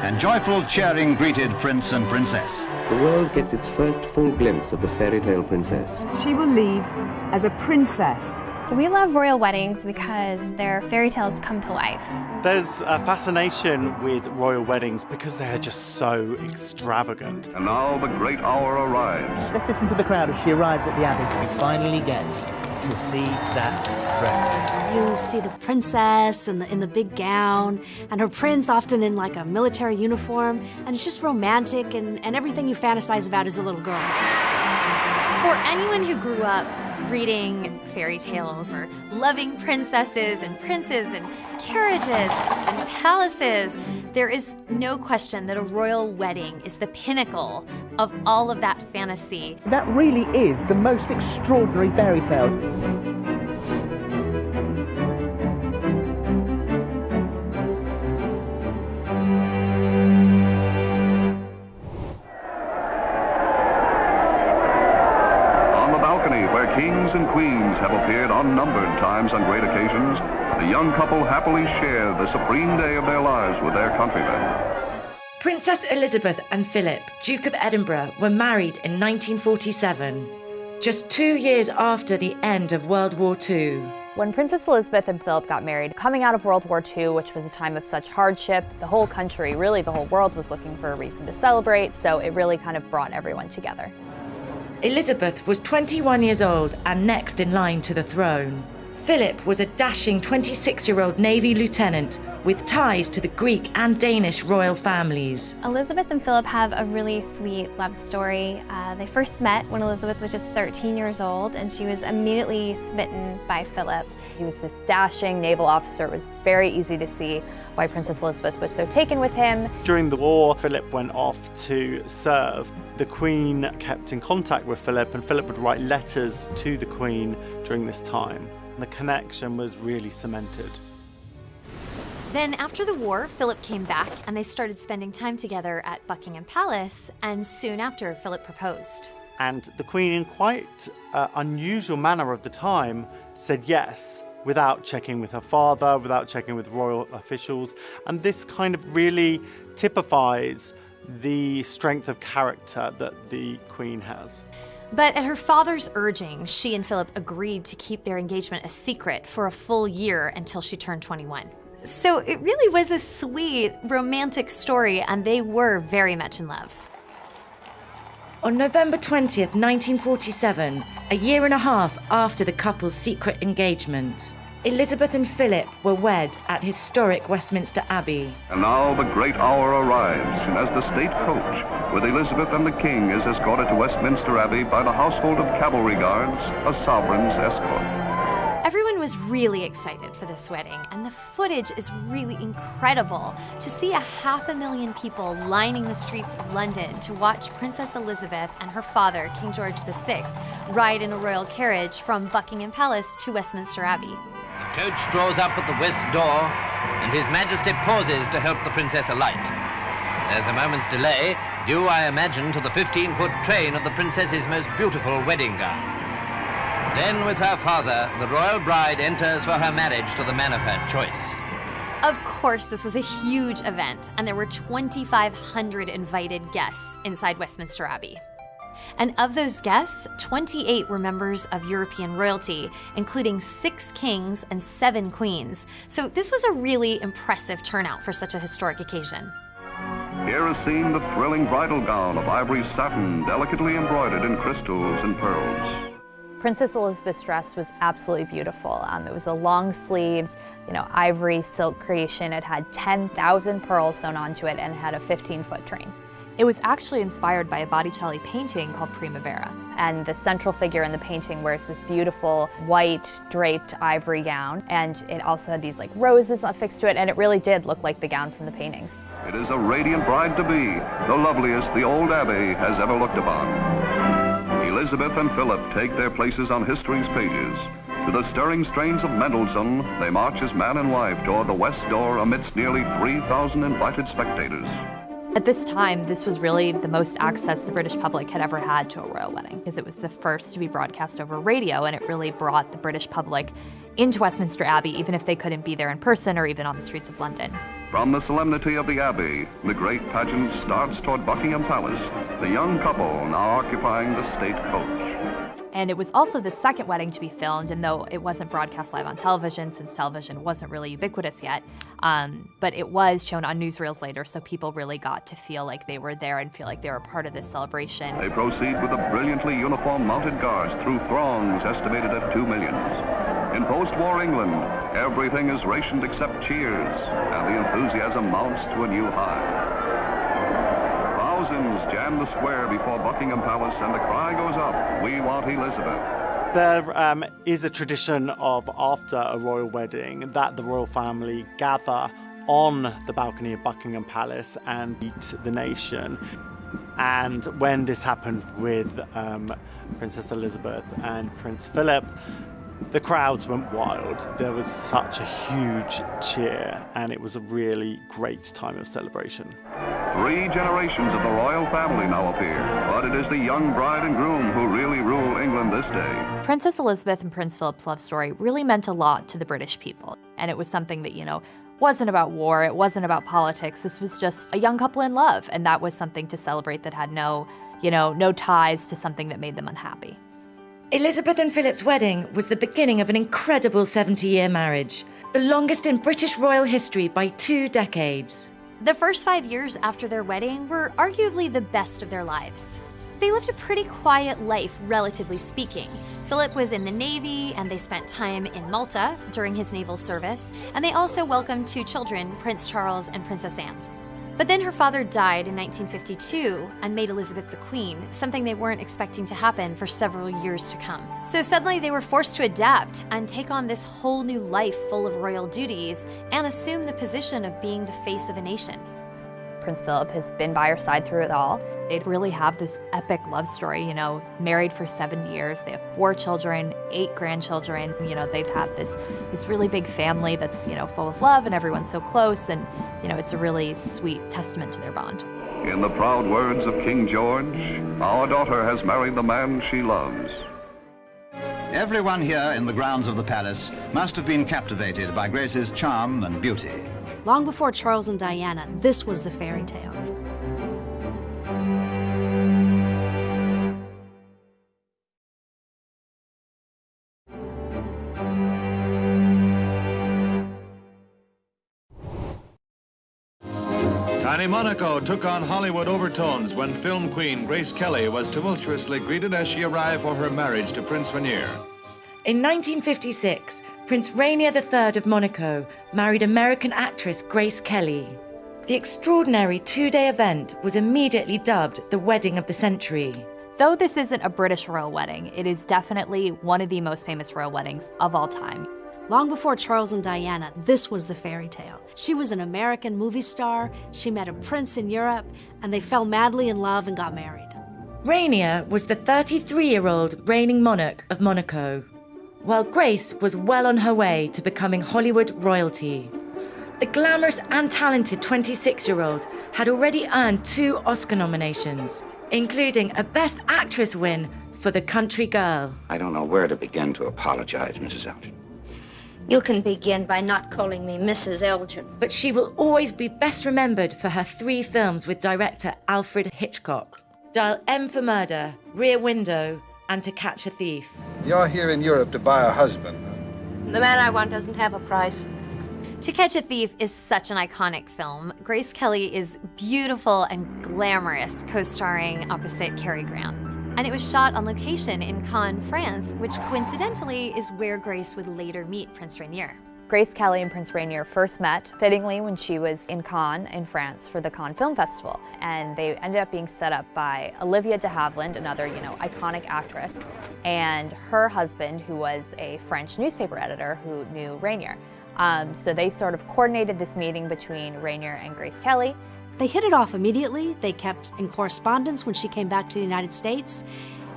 and joyful cheering greeted Prince and Princess. The world gets its first full glimpse of the fairy tale princess. She will leave as a princess. We love royal weddings because their fairy tales come to life. There's a fascination with royal weddings because they're just so extravagant. And now the great hour arrives. Let's listen to the crowd as she arrives at the Abbey. We finally get to see that dress. You see the princess in the big gown, and her prince often in like a military uniform, and it's just romantic and everything you fantasize about as a little girl. For anyone who grew up reading fairy tales or loving princesses and princes and carriages and palaces, there is no question that a royal wedding is the pinnacle of all of that fantasy. That really is the most extraordinary fairy tale. Kings and queens have appeared unnumbered times on great occasions. The young couple happily share the supreme day of their lives with their countrymen. Princess Elizabeth and Philip, Duke of Edinburgh, were married in 1947, just 2 years after the end of World War II. When Princess Elizabeth and Philip got married, coming out of World War II, which was a time of such hardship, the whole country, really the whole world, was looking for a reason to celebrate, so it really kind of brought everyone together. Elizabeth was 21 years old and next in line to the throne. Philip was a dashing 26-year-old Navy lieutenant with ties to the Greek and Danish royal families. Elizabeth and Philip have a really sweet love story. They first met when Elizabeth was just 13 years old, and she was immediately smitten by Philip. He was this dashing naval officer. It was very easy to see why Princess Elizabeth was so taken with him. During the war, Philip went off to serve. The Queen kept in contact with Philip, and Philip would write letters to the Queen during this time. The connection was really cemented. Then after the war, Philip came back and they started spending time together at Buckingham Palace, and soon after, Philip proposed. And the Queen, in quite unusual manner of the time, said yes, without checking with her father, without checking with royal officials. And this kind of really typifies the strength of character that the Queen has. But at her father's urging, she and Philip agreed to keep their engagement a secret for a full year until she turned 21. So it really was a sweet, romantic story, and they were very much in love. On November 20th, 1947, a year and a half after the couple's secret engagement, Elizabeth and Philip were wed at historic Westminster Abbey. And now the great hour arrives, and as the state coach with Elizabeth and the King is escorted to Westminster Abbey by the household of cavalry guards, a sovereign's escort. Everyone was really excited for this wedding, and the footage is really incredible. To see 500,000 people lining the streets of London to watch Princess Elizabeth and her father, King George VI, ride in a royal carriage from Buckingham Palace to Westminster Abbey. The coach draws up at the west door, and His Majesty pauses to help the princess alight. There's a moment's delay, due, I imagine, to the 15-foot train of the princess's most beautiful wedding gown. Then, with her father, the royal bride enters for her marriage to the man of her choice. Of course, this was a huge event, and there were 2,500 invited guests inside Westminster Abbey. And of those guests, 28 were members of European royalty, including 6 kings and 7 queens. So this was a really impressive turnout for such a historic occasion. Here is seen the thrilling bridal gown of ivory satin, delicately embroidered in crystals and pearls. Princess Elizabeth's dress was absolutely beautiful. It was a long-sleeved, ivory silk creation. It had 10,000 pearls sewn onto it and had a 15-foot train. It was actually inspired by a Botticelli painting called Primavera. And the central figure in the painting wears this beautiful white draped ivory gown, and it also had these roses affixed to it, and it really did look like the gown from the paintings. It is a radiant bride-to-be, the loveliest the old abbey has ever looked upon. Elizabeth and Philip take their places on history's pages. To the stirring strains of Mendelssohn, they march as man and wife toward the west door amidst nearly 3,000 invited spectators. At this time, this was really the most access the British public had ever had to a royal wedding, because it was the first to be broadcast over radio, and it really brought the British public into Westminster Abbey, even if they couldn't be there in person or even on the streets of London. From the solemnity of the Abbey, the great pageant starts toward Buckingham Palace, the young couple now occupying the state coach. And it was also the second wedding to be filmed, and though it wasn't broadcast live on television, since television wasn't really ubiquitous yet, but it was shown on newsreels later, so people really got to feel like they were there and feel like they were part of this celebration. They proceed with a brilliantly uniformed mounted guards through throngs estimated at 2 million. In post-war England, everything is rationed except cheers, and the enthusiasm mounts to a new high. Thousands jam the square before Buckingham Palace, and the cry goes up, "We want Elizabeth." There is a tradition of, after a royal wedding, that the royal family gather on the balcony of Buckingham Palace and meet the nation. And when this happened with Princess Elizabeth and Prince Philip, the crowds went wild. There was such a huge cheer, and it was a really great time of celebration. 3 generations of the royal family now appear, but it is the young bride and groom who really rule England this day. Princess Elizabeth and Prince Philip's love story really meant a lot to the British people, and it was something that, wasn't about war, it wasn't about politics. This was just a young couple in love, and that was something to celebrate that had no ties to something that made them unhappy. Elizabeth and Philip's wedding was the beginning of an incredible 70-year marriage, the longest in British royal history by 2 decades. The first 5 years after their wedding were arguably the best of their lives. They lived a pretty quiet life, relatively speaking. Philip was in the Navy, and they spent time in Malta during his naval service, and they also welcomed 2 children, Prince Charles and Princess Anne. But then her father died in 1952 and made Elizabeth the Queen, something they weren't expecting to happen for several years to come. So suddenly they were forced to adapt and take on this whole new life full of royal duties and assume the position of being the face of a nation. Prince Philip has been by her side through it all. They really have this epic love story, married for 7 years. They have 4 children, 8 grandchildren. They've had this really big family that's, full of love, and everyone's so close, and, it's a really sweet testament to their bond. In the proud words of King George, "Our daughter has married the man she loves." Everyone here in the grounds of the palace must have been captivated by Grace's charm and beauty. Long before Charles and Diana, this was the fairy tale. Tiny Monaco took on Hollywood overtones when film queen Grace Kelly was tumultuously greeted as she arrived for her marriage to Prince Rainier. In 1956, Prince Rainier III of Monaco married American actress Grace Kelly. The extraordinary 2-day event was immediately dubbed the wedding of the century. Though this isn't a British royal wedding, it is definitely one of the most famous royal weddings of all time. Long before Charles and Diana, this was the fairy tale. She was an American movie star, she met a prince in Europe, and they fell madly in love and got married. Rainier was the 33-year-old reigning monarch of Monaco, while Grace was well on her way to becoming Hollywood royalty. The glamorous and talented 26-year-old had already earned 2 Oscar nominations, including a Best Actress win for The Country Girl. I don't know where to begin to apologize, Mrs. Elgin. You can begin by not calling me Mrs. Elgin. But she will always be best remembered for her 3 films with director Alfred Hitchcock: Dial M for Murder, Rear Window, and To Catch a Thief. You're here in Europe to buy a husband. The man I want doesn't have a price. To Catch a Thief is such an iconic film. Grace Kelly is beautiful and glamorous, co-starring opposite Cary Grant. And it was shot on location in Cannes, France, which coincidentally is where Grace would later meet Prince Rainier. Grace Kelly and Prince Rainier first met, fittingly, when she was in Cannes in France for the Cannes Film Festival. And they ended up being set up by Olivia de Havilland, another, iconic actress, and her husband, who was a French newspaper editor who knew Rainier. So they sort of coordinated this meeting between Rainier and Grace Kelly. They hit it off immediately. They kept in correspondence when she came back to the United States.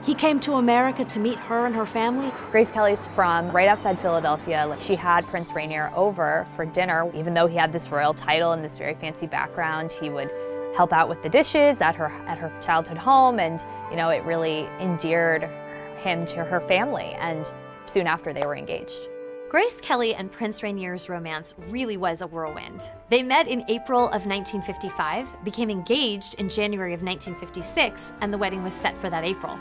He came to America to meet her and her family. Grace Kelly's from right outside Philadelphia. She had Prince Rainier over for dinner. Even though he had this royal title and this very fancy background, he would help out with the dishes at her childhood home, and it really endeared him to her family, and soon after they were engaged. Grace Kelly and Prince Rainier's romance really was a whirlwind. They met in April of 1955, became engaged in January of 1956, and the wedding was set for that April.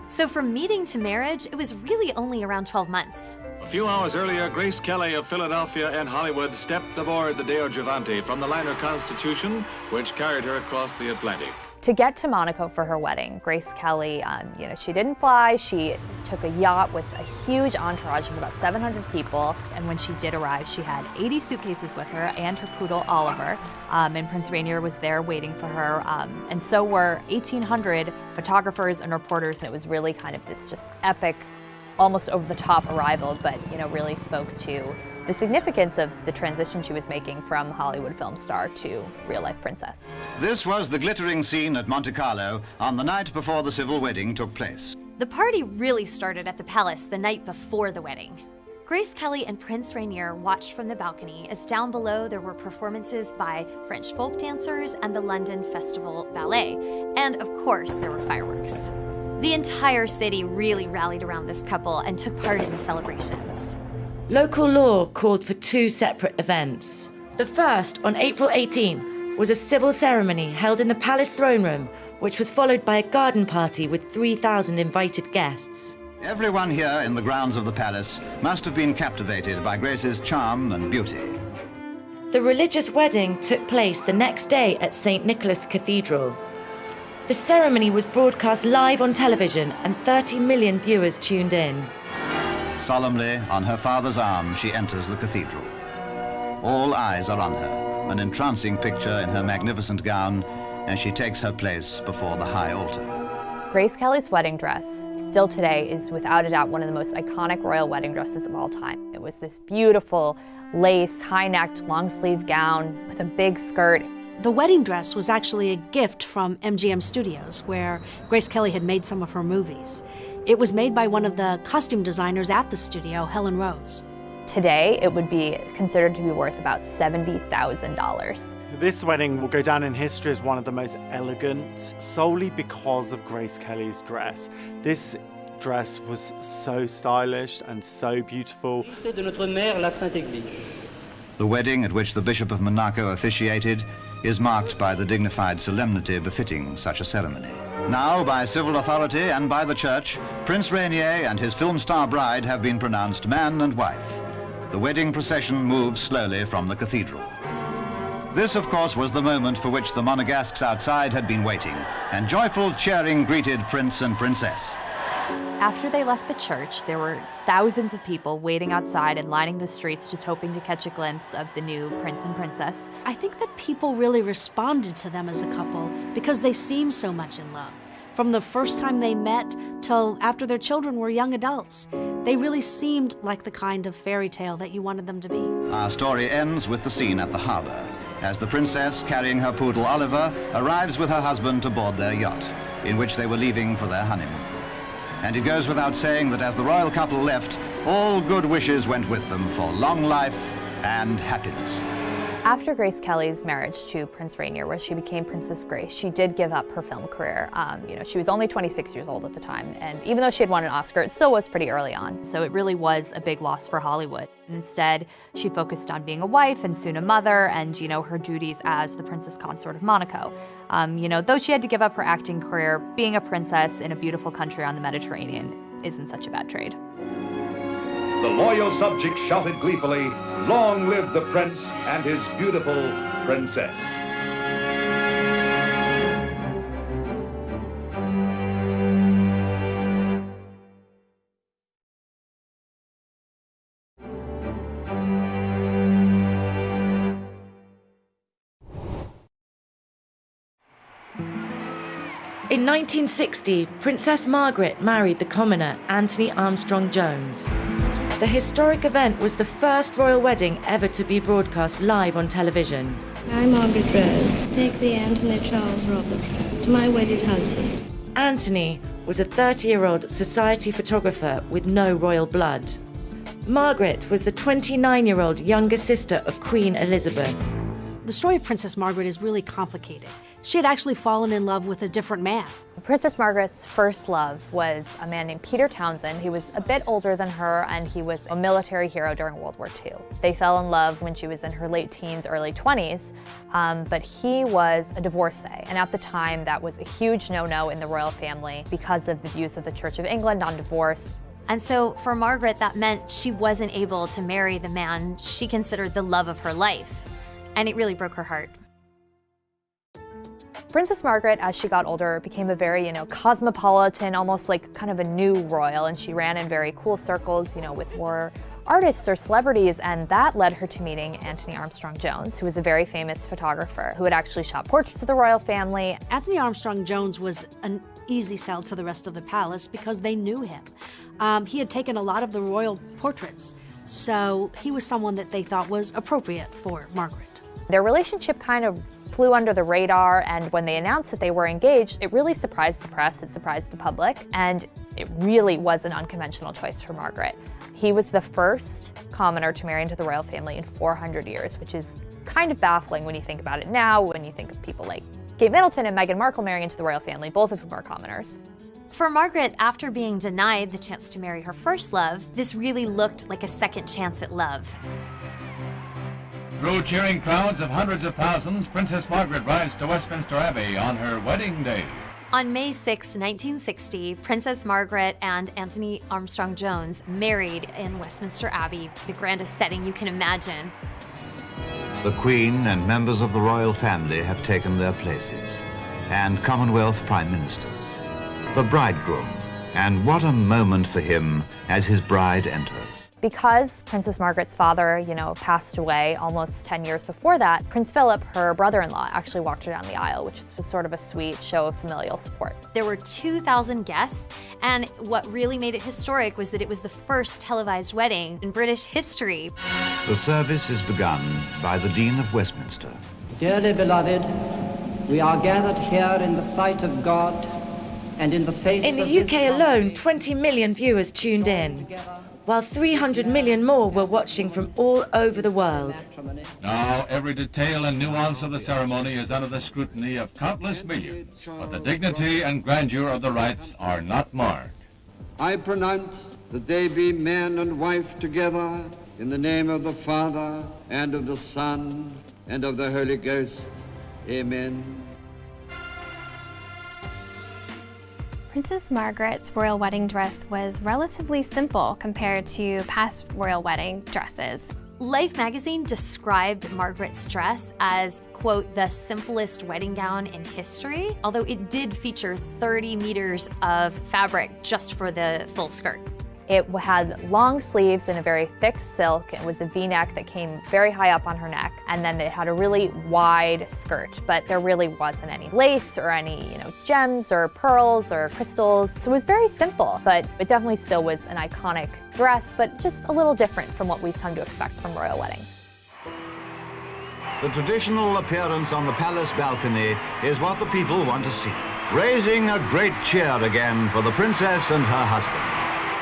So from meeting to marriage, it was really only around 12 months. A few hours earlier, Grace Kelly of Philadelphia and Hollywood stepped aboard the Deo Gigante from the liner Constitution, which carried her across the Atlantic. To get to Monaco for her wedding, Grace Kelly, she didn't fly. She took a yacht with a huge entourage of about 700 people. And when she did arrive, she had 80 suitcases with her and her poodle, Oliver. And Prince Rainier was there waiting for her. And so were 1,800 photographers and reporters. And it was really kind of this just epic, almost over-the-top arrival, but really spoke to the significance of the transition she was making from Hollywood film star to real-life princess. This was the glittering scene at Monte Carlo on the night before the civil wedding took place. The party really started at the palace the night before the wedding. Grace Kelly and Prince Rainier watched from the balcony as down below there were performances by French folk dancers and the London Festival Ballet. And of course, there were fireworks. The entire city really rallied around this couple and took part in the celebrations. Local law called for two separate events. The first, on April 18, was a civil ceremony held in the palace throne room, which was followed by a garden party with 3,000 invited guests. Everyone here in the grounds of the palace must have been captivated by Grace's charm and beauty. The religious wedding took place the next day at St. Nicholas Cathedral. The ceremony was broadcast live on television and 30 million viewers tuned in. Solemnly, on her father's arm, she enters the cathedral. All eyes are on her, an entrancing picture in her magnificent gown, as she takes her place before the high altar. Grace Kelly's wedding dress, still today, is without a doubt one of the most iconic royal wedding dresses of all time. It was this beautiful lace, high-necked, long-sleeve gown with a big skirt. The wedding dress was actually a gift from MGM Studios, where Grace Kelly had made some of her movies. It was made by one of the costume designers at the studio, Helen Rose. Today, it would be considered to be worth about $70,000. This wedding will go down in history as one of the most elegant, solely because of Grace Kelly's dress. This dress was so stylish and so beautiful. The wedding, at which the Bishop of Monaco officiated, is marked by the dignified solemnity befitting such a ceremony. Now, by civil authority and by the church, Prince Rainier and his film star bride have been pronounced man and wife. The wedding procession moves slowly from the cathedral. This, of course, was the moment for which the Monegasques outside had been waiting, and joyful cheering greeted Prince and Princess. After they left the church, there were thousands of people waiting outside and lining the streets just hoping to catch a glimpse of the new prince and princess. I think that people really responded to them as a couple because they seemed so much in love. From the first time they met till after their children were young adults, they really seemed like the kind of fairy tale that you wanted them to be. Our story ends with the scene at the harbor, as the princess, carrying her poodle Oliver, arrives with her husband to board their yacht, in which they were leaving for their honeymoon. And it goes without saying that as the royal couple left, all good wishes went with them for long life and happiness. After Grace Kelly's marriage to Prince Rainier, where she became Princess Grace, she did give up her film career. She was only 26 years old at the time, and even though she had won an Oscar, it still was pretty early on. So it really was a big loss for Hollywood. Instead, she focused on being a wife and soon a mother and, her duties as the Princess Consort of Monaco. Though she had to give up her acting career, being a princess in a beautiful country on the Mediterranean isn't such a bad trade. The loyal subjects shouted gleefully, "Long live the prince and his beautiful princess." In 1960, Princess Margaret married the commoner Anthony Armstrong Jones. The historic event was the first royal wedding ever to be broadcast live on television. I, Margaret Rose, take thee, Anthony Charles Robert, to my wedded husband. Anthony was a 30-year-old society photographer with no royal blood. Margaret was the 29-year-old younger sister of Queen Elizabeth. The story of Princess Margaret is really complicated. she had actually fallen in love with a different man. Princess Margaret's first love was a man named Peter Townsend. He was a bit older than her, and he was a military hero during World War II. They fell in love when she was in her late teens, early 20s, but he was a divorcee. And at the time, that was a huge no-no in the royal family because of the views of the Church of England on divorce. And so for Margaret, that meant she wasn't able to marry the man she considered the love of her life. And it really broke her heart. Princess Margaret, as she got older, became a very, cosmopolitan, almost like kind of a new royal, and she ran in very cool circles, with more artists or celebrities, and that led her to meeting Anthony Armstrong-Jones, who was a very famous photographer who had actually shot portraits of the royal family. Anthony Armstrong-Jones was an easy sell to the rest of the palace because they knew him. He had taken a lot of the royal portraits, so he was someone that they thought was appropriate for Margaret. Their relationship kind of flew under the radar, and when they announced that they were engaged, it really surprised the press, it surprised the public, and it really was an unconventional choice for Margaret. He was the first commoner to marry into the royal family in 400 years, which is kind of baffling when you think about it now, when you think of people like Kate Middleton and Meghan Markle marrying into the royal family, both of whom are commoners. For Margaret, after being denied the chance to marry her first love, this really looked like a second chance at love. Through cheering crowds of hundreds of thousands, Princess Margaret rides to Westminster Abbey on her wedding day. On May 6, 1960, Princess Margaret and Anthony Armstrong-Jones married in Westminster Abbey, the grandest setting you can imagine. The Queen and members of the royal family have taken their places, and Commonwealth Prime Ministers. The bridegroom, and what a moment for him as his bride enters. Because Princess Margaret's father, passed away almost 10 years before that, Prince Philip, her brother-in-law, actually walked her down the aisle, which was sort of a sweet show of familial support. There were 2,000 guests, and what really made it historic was that it was the first televised wedding in British history. The service is begun by the Dean of Westminster. Dearly beloved, we are gathered here in the sight of God and in the face of In the UK alone, 20 million viewers tuned in, while 300 million more were watching from all over the world. Now, every detail and nuance of the ceremony is under the scrutiny of countless millions, but the dignity and grandeur of the rites are not marred. I pronounce that they be man and wife together in the name of the Father, and of the Son, and of the Holy Ghost. Amen. Princess Margaret's royal wedding dress was relatively simple compared to past royal wedding dresses. Life magazine described Margaret's dress as, quote, the simplest wedding gown in history, although it did feature 30 meters of fabric just for the full skirt. It had long sleeves and a very thick silk. It was a V-neck that came very high up on her neck, and then it had a really wide skirt, but there really wasn't any lace or any, gems or pearls or crystals. So it was very simple, but it definitely still was an iconic dress, but just a little different from what we've come to expect from royal weddings. The traditional appearance on the palace balcony is what the people want to see, raising a great cheer again for the princess and her husband.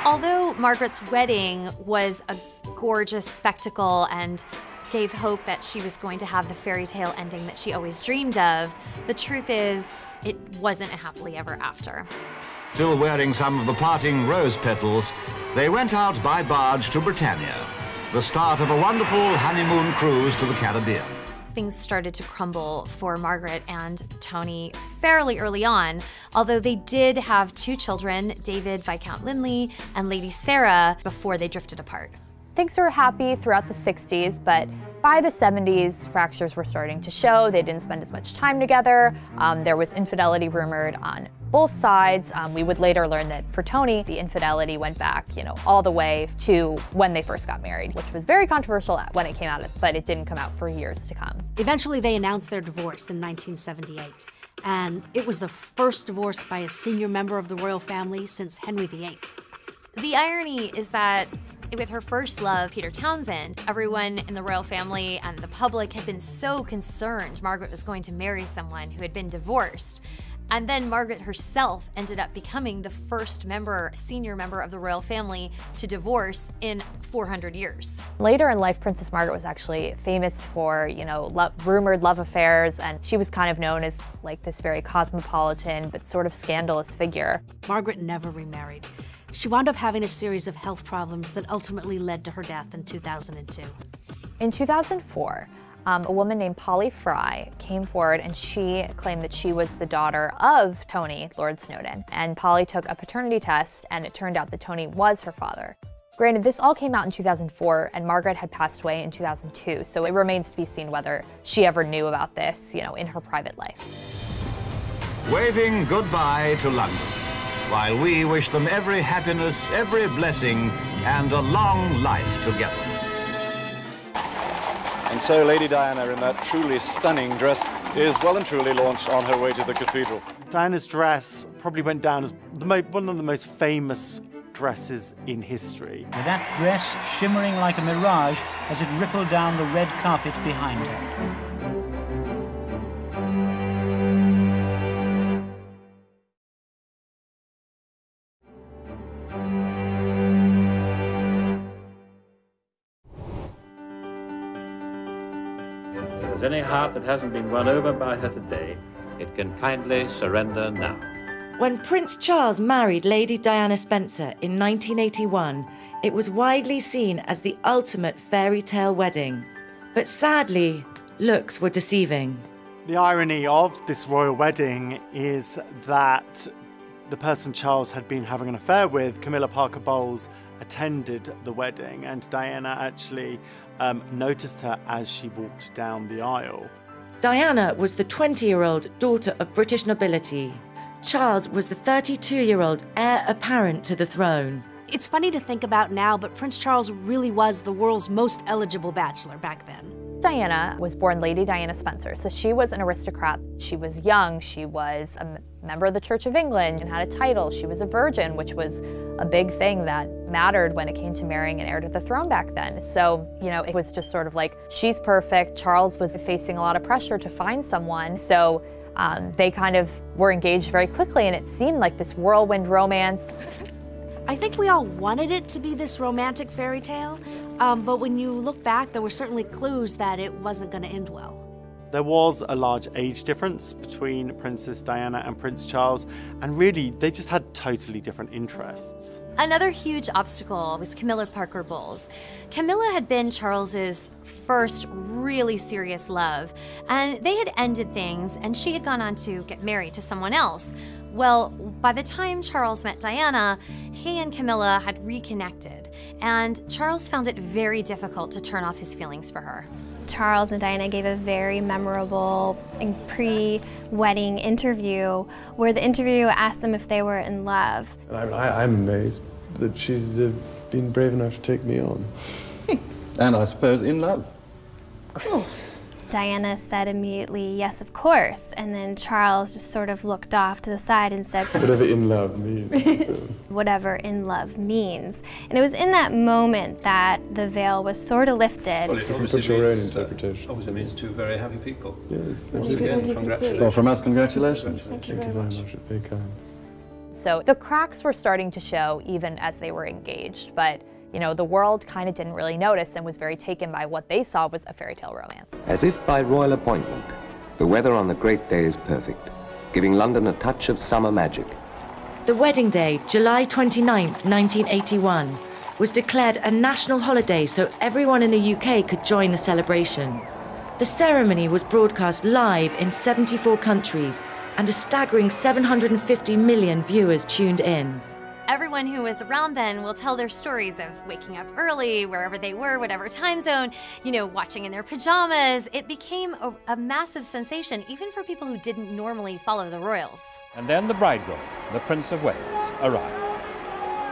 Although Margaret's wedding was a gorgeous spectacle and gave hope that she was going to have the fairy tale ending that she always dreamed of, the truth is, it wasn't a happily ever after. Still wearing some of the parting rose petals, they went out by barge to Britannia, the start of a wonderful honeymoon cruise to the Caribbean. Things started to crumble for Margaret and Tony fairly early on, although they did have 2 children, David Viscount Linley and Lady Sarah, before they drifted apart. Things were happy throughout the 60s, but by the 70s, fractures were starting to show. They didn't spend as much time together. There was infidelity rumored on both sides. We would later learn that for Tony, the infidelity went back, all the way to when they first got married, which was very controversial when it came out, but it didn't come out for years to come. Eventually, they announced their divorce in 1978, and it was the first divorce by a senior member of the royal family since Henry VIII. The irony is that with her first love, Peter Townsend, everyone in the royal family and the public had been so concerned Margaret was going to marry someone who had been divorced. And then Margaret herself ended up becoming the first senior member of the royal family to divorce in 400 years. Later in life, Princess Margaret was actually famous for, rumored love affairs, and she was kind of known as like this very cosmopolitan but sort of scandalous figure. Margaret never remarried. She wound up having a series of health problems that ultimately led to her death in 2002. In 2004, a woman named Polly Fry came forward and she claimed that she was the daughter of Tony, Lord Snowdon. And Polly took a paternity test and it turned out that Tony was her father. Granted, this all came out in 2004 and Margaret had passed away in 2002, so it remains to be seen whether she ever knew about this, in her private life. Waving goodbye to London, while we wish them every happiness, every blessing, and a long life together. And so Lady Diana, in that truly stunning dress, is well and truly launched on her way to the cathedral. Diana's dress probably went down as one of the most famous dresses in history. With that dress shimmering like a mirage as it rippled down the red carpet behind her. If there's any heart that hasn't been won over by her today, it can kindly surrender now. When Prince Charles married Lady Diana Spencer in 1981, it was widely seen as the ultimate fairy tale wedding. But sadly, looks were deceiving. The irony of this royal wedding is that the person Charles had been having an affair with, Camilla Parker Bowles, attended the wedding, and Diana actually noticed her as she walked down the aisle. Diana was the 20-year-old daughter of British nobility. Charles was the 32-year-old heir apparent to the throne. It's funny to think about now, but Prince Charles really was the world's most eligible bachelor back then. Diana was born Lady Diana Spencer, so she was an aristocrat. She was young, she was a member of the Church of England and had a title. She was a virgin, which was a big thing that mattered when it came to marrying an heir to the throne back then. So, it was just sort of like, she's perfect. Charles was facing a lot of pressure to find someone, so they kind of were engaged very quickly, and it seemed like this whirlwind romance. I think we all wanted it to be this romantic fairy tale, but when you look back, there were certainly clues that it wasn't going to end well. There was a large age difference between Princess Diana and Prince Charles, and really, they just had totally different interests. Another huge obstacle was Camilla Parker Bowles. Camilla had been Charles's first really serious love, and they had ended things, and she had gone on to get married to someone else. Well, by the time Charles met Diana, he and Camilla had reconnected, and Charles found it very difficult to turn off his feelings for her. Charles and Diana gave a very memorable pre-wedding interview where the interviewer asked them if they were in love. I'm amazed that she's been brave enough to take me on. And I suppose in love. Of course. Diana said immediately, yes, of course. And then Charles just sort of looked off to the side and said, whatever in love means. Whatever in love means. And it was in that moment that the veil was sort of lifted. Well, it obviously put your own interpretation. Obviously means two very happy people. Yes. Again, congratulations. Well, from us, congratulations. Thank you very much. Very kind. So the cracks were starting to show even as they were engaged, but the world kind of didn't really notice and was very taken by what they saw was a fairy tale romance. As if by royal appointment, the weather on the great day is perfect, giving London a touch of summer magic. The wedding day, July 29th, 1981, was declared a national holiday so everyone in the UK could join the celebration. The ceremony was broadcast live in 74 countries, and a staggering 750 million viewers tuned in. Everyone who was around then will tell their stories of waking up early, wherever they were, whatever time zone, watching in their pajamas. It became a massive sensation, even for people who didn't normally follow the royals. And then the bridegroom, the Prince of Wales, arrived.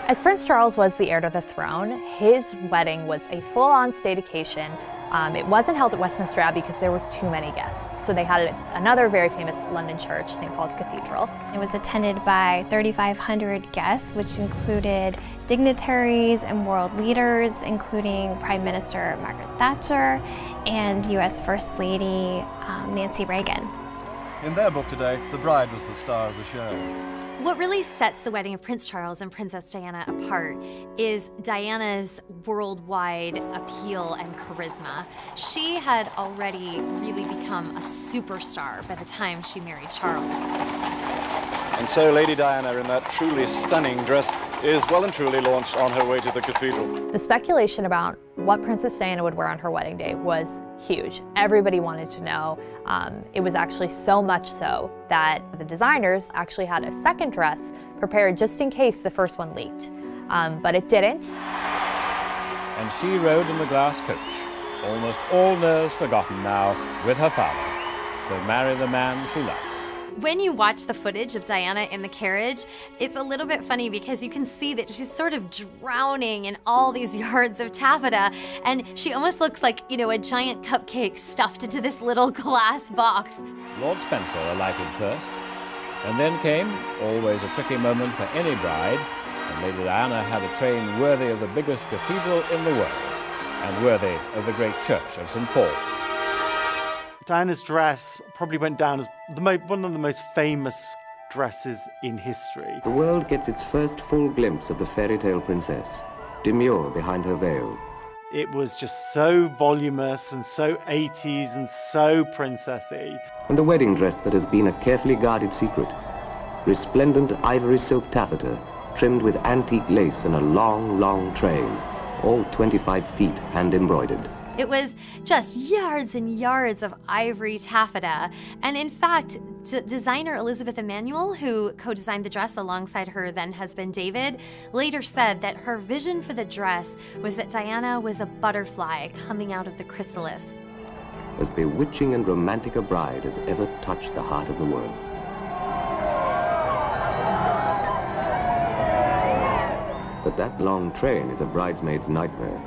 As Prince Charles was the heir to the throne, his wedding was a full-on state occasion. It wasn't held at Westminster Abbey because there were too many guests. So they had it at another very famous London church, St. Paul's Cathedral. It was attended by 3,500 guests, which included dignitaries and world leaders, including Prime Minister Margaret Thatcher and U.S. First Lady Nancy Reagan. In their book today, the bride was the star of the show. What really sets the wedding of Prince Charles and Princess Diana apart is Diana's worldwide appeal and charisma. She had already really become a superstar by the time she married Charles. And so Lady Diana, in that truly stunning dress, is well and truly launched on her way to the cathedral. The speculation about what Princess Diana would wear on her wedding day was huge. Everybody wanted to know. It was actually so much so that the designers actually had a second dress prepared just in case the first one leaked. But it didn't. And she rode in the glass coach, almost all nerves forgotten now, with her father, to marry the man she loved. When you watch the footage of Diana in the carriage, it's a little bit funny because you can see that she's sort of drowning in all these yards of taffeta, and she almost looks like, you know, a giant cupcake stuffed into this little glass box. Lord Spencer alighted first, and then came, always a tricky moment for any bride, and Lady Diana had a train worthy of the biggest cathedral in the world, and worthy of the great church of St. Paul's. Diana's dress probably went down as one of the most famous dresses in history. The world gets its first full glimpse of the fairy tale princess, demure behind her veil. It was just so voluminous and so 80s and so princessy. And the wedding dress that has been a carefully guarded secret. Resplendent ivory silk taffeta, trimmed with antique lace and a long, long train, all 25 feet hand embroidered. It was just yards and yards of ivory taffeta. And in fact, designer Elizabeth Emanuel, who co-designed the dress alongside her then husband David, later said that her vision for the dress was that Diana was a butterfly coming out of the chrysalis. As bewitching and romantic a bride as ever touched the heart of the world. But that long train is a bridesmaid's nightmare.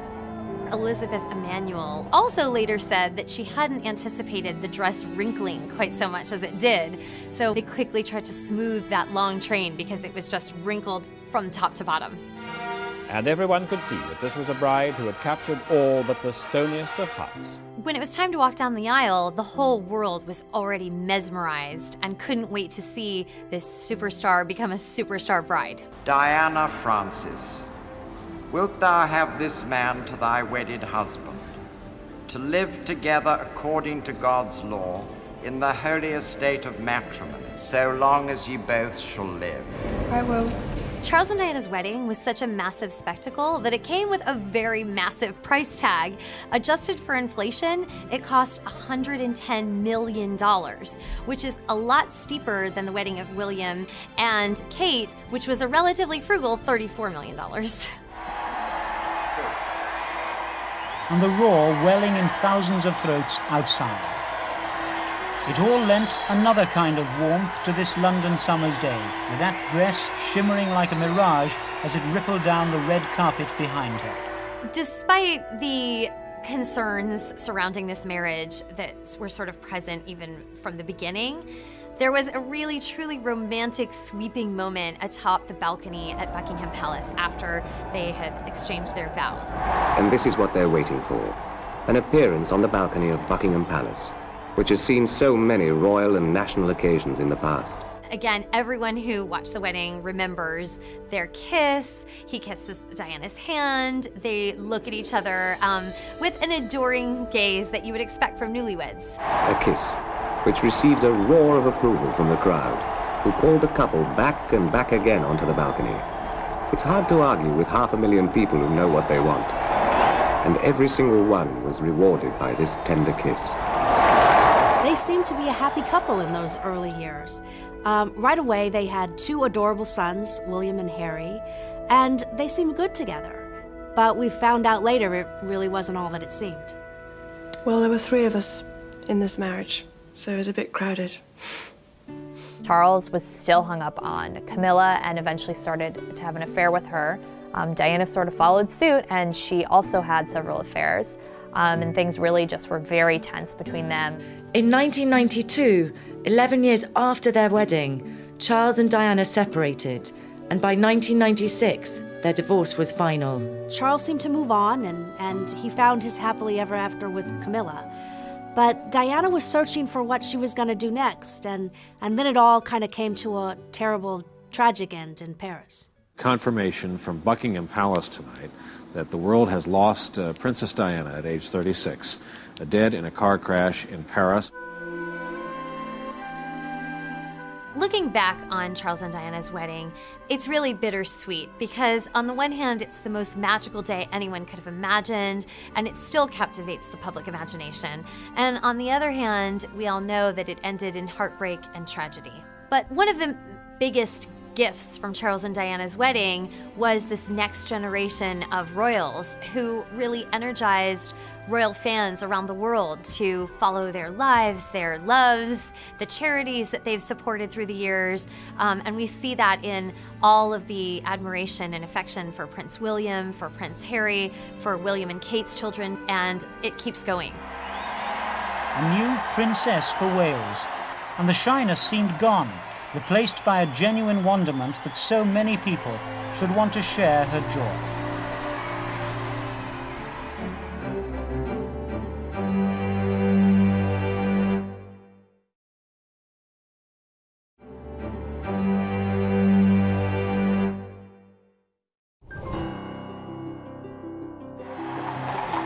Elizabeth Emanuel also later said that she hadn't anticipated the dress wrinkling quite so much as it did, so they quickly tried to smooth that long train because it was just wrinkled from top to bottom. And everyone could see that this was a bride who had captured all but the stoniest of hearts. When it was time to walk down the aisle, the whole world was already mesmerized and couldn't wait to see this superstar become a superstar bride. Diana Francis, wilt thou have this man to thy wedded husband, to live together according to God's law, in the holy estate of matrimony, so long as ye both shall live? I will. Charles and Diana's wedding was such a massive spectacle that it came with a very massive price tag. Adjusted for inflation, it cost $110 million, which is a lot steeper than the wedding of William and Kate, which was a relatively frugal $34 million. And the roar welling in thousands of throats outside. It all lent another kind of warmth to this London summer's day, with that dress shimmering like a mirage as it rippled down the red carpet behind her. Despite the concerns surrounding this marriage that were sort of present even from the beginning, there was a really, truly romantic sweeping moment atop the balcony at Buckingham Palace after they had exchanged their vows. And this is what they're waiting for. An appearance on the balcony of Buckingham Palace, which has seen so many royal and national occasions in the past. Again, everyone who watched the wedding remembers their kiss. He kisses Diana's hand. They look at each other with an adoring gaze that you would expect from newlyweds. A kiss, which receives a roar of approval from the crowd, who call the couple back and back again onto the balcony. It's hard to argue with 500,000 people who know what they want. And every single one was rewarded by this tender kiss. They seemed to be a happy couple in those early years. Right away, they had 2 adorable sons, William and Harry, and they seemed good together. But we found out later it really wasn't all that it seemed. Well, there were 3 of us in this marriage, so it was a bit crowded. Charles was still hung up on Camilla and eventually started to have an affair with her. Diana sort of followed suit, and she also had several affairs. And things really just were very tense between them. In 1992, 11 years after their wedding, Charles and Diana separated, and by 1996, their divorce was final. Charles seemed to move on, and he found his happily ever after with Camilla. But Diana was searching for what she was going to do next, and then it all kind of came to a terrible, tragic end in Paris. Confirmation from Buckingham Palace tonight that the world has lost Princess Diana at age 36, dead in a car crash in Paris. Looking back on Charles and Diana's wedding, it's really bittersweet because on the one hand, it's the most magical day anyone could have imagined, and it still captivates the public imagination. And on the other hand, we all know that it ended in heartbreak and tragedy. But one of the biggest gifts from Charles and Diana's wedding was this next generation of royals who really energized royal fans around the world to follow their lives, their loves, the charities that they've supported through the years. And we see that in all of the admiration and affection for Prince William, for Prince Harry, for William and Kate's children, and it keeps going. A new princess for Wales, and the shyness seemed gone, replaced by a genuine wonderment that so many people should want to share her joy.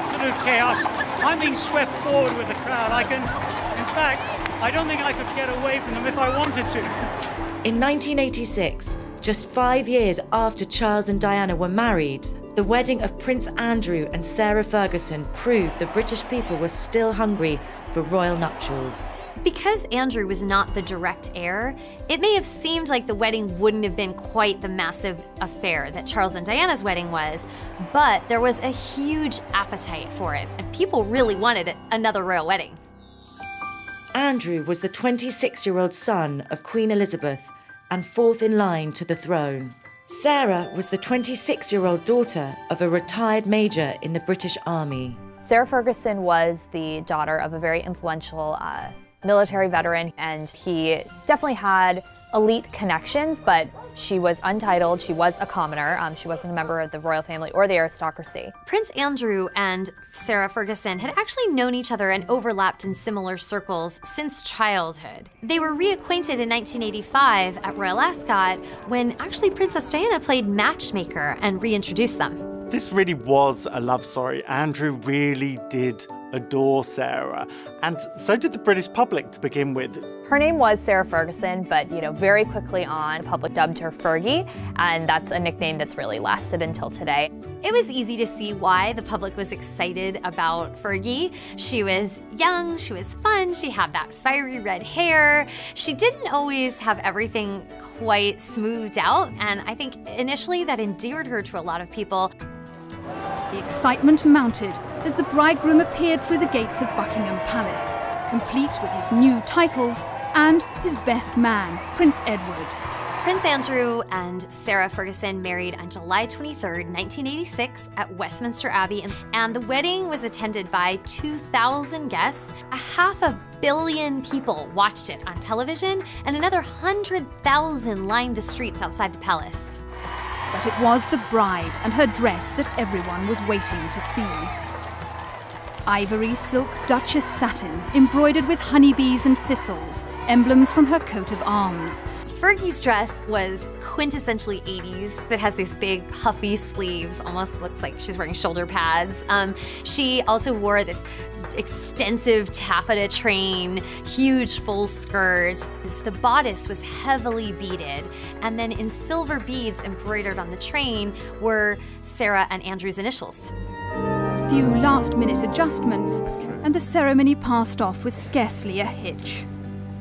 Absolute chaos. I'm being swept forward with the crowd. In fact, I don't think I could get away from them if I wanted to. In 1986, just 5 years after Charles and Diana were married, the wedding of Prince Andrew and Sarah Ferguson proved the British people were still hungry for royal nuptials. Because Andrew was not the direct heir, it may have seemed like the wedding wouldn't have been quite the massive affair that Charles and Diana's wedding was, but there was a huge appetite for it, and people really wanted another royal wedding. Andrew was the 26-year-old son of Queen Elizabeth and fourth in line to the throne. Sarah was the 26-year-old daughter of a retired major in the British Army. Sarah Ferguson was the daughter of a very influential military veteran, and he definitely had elite connections, but she was untitled, she was a commoner, she wasn't a member of the royal family or the aristocracy. Prince Andrew and Sarah Ferguson had actually known each other and overlapped in similar circles since childhood. They were reacquainted in 1985 at Royal Ascot when actually Princess Diana played matchmaker and reintroduced them. This really was a love story. Andrew really did adore Sarah, and so did the British public to begin with. Her name was Sarah Ferguson, but very quickly on, the public dubbed her Fergie, and that's a nickname that's really lasted until today. It was easy to see why the public was excited about Fergie. She was young, she was fun, she had that fiery red hair. She didn't always have everything quite smoothed out, and I think initially that endeared her to a lot of people. The excitement mounted as the bridegroom appeared through the gates of Buckingham Palace, complete with his new titles and his best man, Prince Edward. Prince Andrew and Sarah Ferguson married on July 23rd, 1986 at Westminster Abbey, and the wedding was attended by 2,000 guests. 500 million people watched it on television, and another 100,000 lined the streets outside the palace. But it was the bride and her dress that everyone was waiting to see. Ivory silk Duchess satin, embroidered with honeybees and thistles, emblems from her coat of arms. Fergie's dress was quintessentially 80s. It has these big puffy sleeves, almost looks like she's wearing shoulder pads. She also wore this extensive taffeta train, huge full skirt. The bodice was heavily beaded, and then in silver beads embroidered on the train were Sarah and Andrew's initials. A few last-minute adjustments, and the ceremony passed off with scarcely a hitch.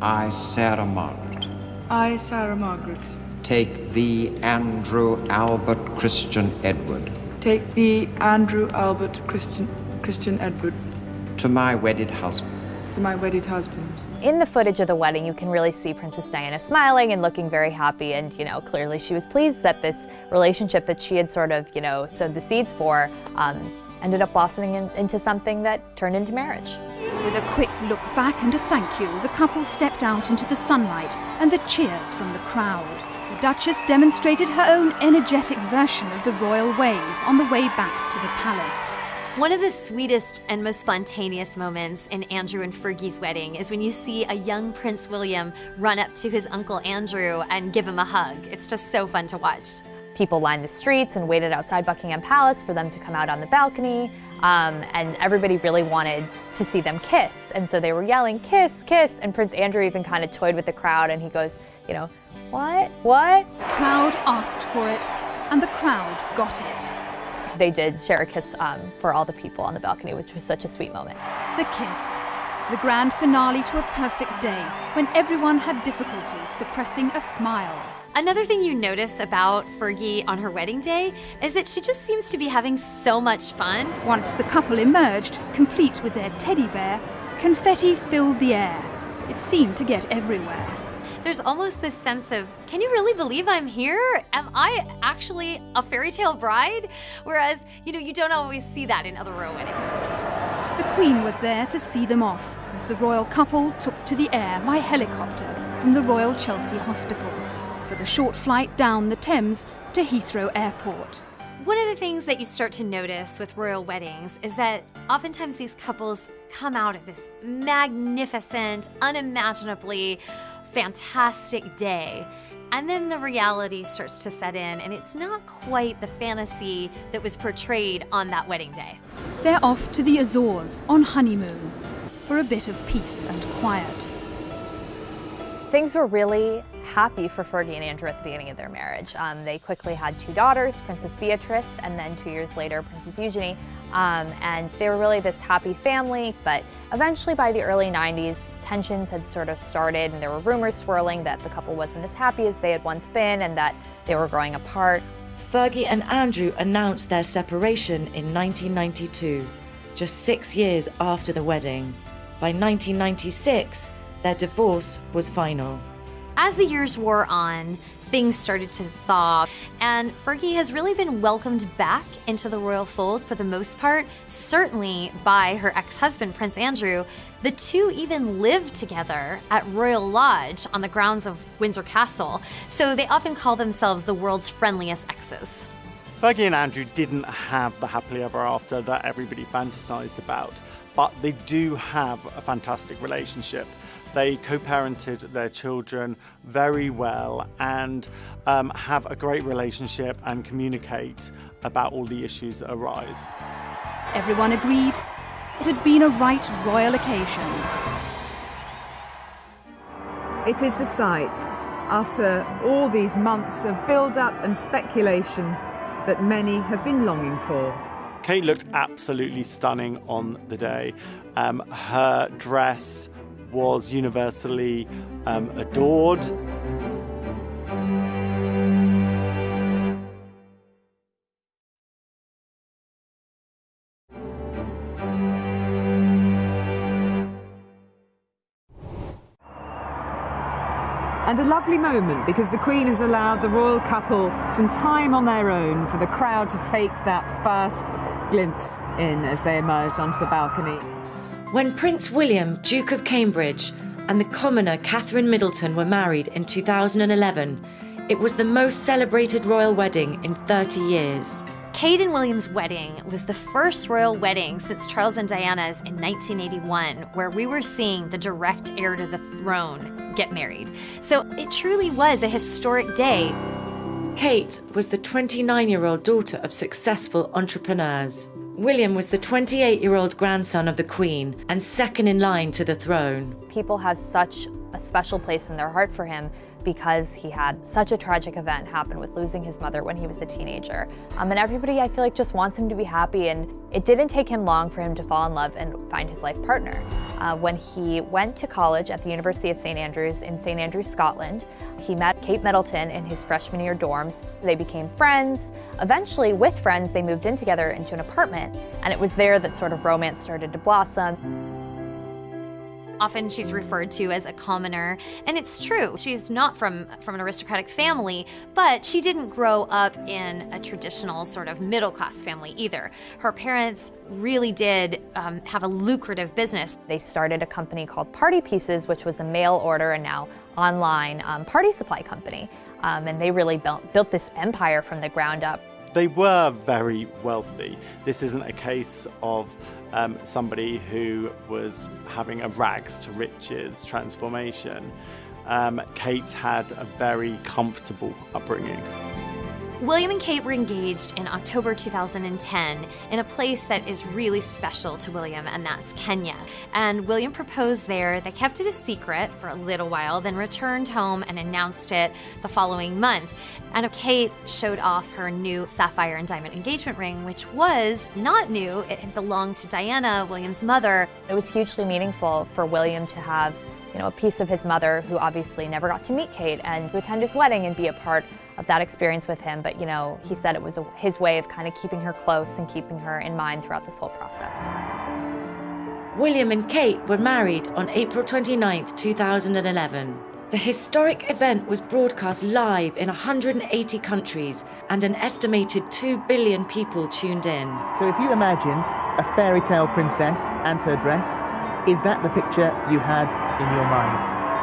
I, Sarah Margaret. I, Sarah Margaret. Take thee, Andrew Albert Christian Edward. Take thee, Andrew Albert Christian Edward. To my wedded husband. To my wedded husband. In the footage of the wedding, you can really see Princess Diana smiling and looking very happy, and clearly she was pleased that this relationship that she had sort of sowed the seeds for ended up blossoming into something that turned into marriage. With a quick look back and a thank you, the couple stepped out into the sunlight and the cheers from the crowd. The Duchess demonstrated her own energetic version of the royal wave on the way back to the palace. One of the sweetest and most spontaneous moments in Andrew and Fergie's wedding is when you see a young Prince William run up to his Uncle Andrew and give him a hug. It's just so fun to watch. People lined the streets and waited outside Buckingham Palace for them to come out on the balcony, and everybody really wanted to see them kiss. And so they were yelling, "Kiss, kiss," and Prince Andrew even kind of toyed with the crowd and he goes, you know, "What? What?" The crowd asked for it, and the crowd got it. They did share a kiss for all the people on the balcony, which was such a sweet moment. The kiss. The grand finale to a perfect day when everyone had difficulty suppressing a smile. Another thing you notice about Fergie on her wedding day is that she just seems to be having so much fun. Once the couple emerged, complete with their teddy bear, confetti filled the air. It seemed to get everywhere. There's almost this sense of, can you really believe I'm here? Am I actually a fairy tale bride? Whereas, you don't always see that in other royal weddings. The Queen was there to see them off as the royal couple took to the air by helicopter from the Royal Chelsea Hospital for the short flight down the Thames to Heathrow Airport. One of the things that you start to notice with royal weddings is that oftentimes these couples come out of this magnificent, unimaginably fantastic day, and then the reality starts to set in, and it's not quite the fantasy that was portrayed on that wedding day. They're off to the Azores on honeymoon for a bit of peace and quiet. Things were really happy for Fergie and Andrew at the beginning of their marriage. They quickly had 2 daughters, Princess Beatrice, and then 2 years later, Princess Eugenie. And they were really this happy family, but eventually by the early 90s, tensions had sort of started, and there were rumors swirling that the couple wasn't as happy as they had once been and that they were growing apart. Fergie and Andrew announced their separation in 1992, just 6 years after the wedding. By 1996, their divorce was final. As the years wore on, things started to thaw, and Fergie has really been welcomed back into the royal fold for the most part, certainly by her ex-husband, Prince Andrew. The two even lived together at Royal Lodge on the grounds of Windsor Castle, so they often call themselves the world's friendliest exes. Fergie and Andrew didn't have the happily ever after that everybody fantasized about, but they do have a fantastic relationship. They co-parented their children very well and have a great relationship and communicate about all the issues that arise. Everyone agreed it had been a right royal occasion. It is the sight, after all these months of build-up and speculation, that many have been longing for. Kate looked absolutely stunning on the day. Her dress was universally adored. And a lovely moment because the Queen has allowed the royal couple some time on their own for the crowd to take that first glimpse in as they emerged onto the balcony. When Prince William, Duke of Cambridge, and the commoner Catherine Middleton were married in 2011, it was the most celebrated royal wedding in 30 years. Kate and William's wedding was the first royal wedding since Charles and Diana's in 1981, where we were seeing the direct heir to the throne get married. So it truly was a historic day. Kate was the 29-year-old daughter of successful entrepreneurs. William was the 28-year-old grandson of the Queen and second in line to the throne. People have such a special place in their heart for him because he had such a tragic event happen with losing his mother when he was a teenager. And everybody, I feel like, just wants him to be happy, and it didn't take him long for him to fall in love and find his life partner. When he went to college at the University of St. Andrews in St. Andrews, Scotland, he met Kate Middleton in his freshman year dorms. They became friends. Eventually, with friends, they moved in together into an apartment, and it was there that sort of romance started to blossom. Often she's referred to as a commoner, and it's true. She's not from an aristocratic family, but she didn't grow up in a traditional sort of middle-class family either. Her parents really did have a lucrative business. They started a company called Party Pieces, which was a mail order and now online party supply company. And they really built this empire from the ground up. They were very wealthy. This isn't a case of somebody who was having a rags to riches transformation. Kate had a very comfortable upbringing. William and Kate were engaged in October 2010 in a place that is really special to William, and that's Kenya. And William proposed there. They kept it a secret for a little while, then returned home and announced it the following month. And Kate showed off her new sapphire and diamond engagement ring, which was not new. It had belonged to Diana, William's mother. It was hugely meaningful for William to have, a piece of his mother, who obviously never got to meet Kate, and to attend his wedding and be a part of that experience with him. But, he said it was his way of kind of keeping her close and keeping her in mind throughout this whole process. William and Kate were married on April 29th, 2011. The historic event was broadcast live in 180 countries, and an estimated 2 billion people tuned in. So if you imagined a fairy tale princess and her dress, is that the picture you had in your mind?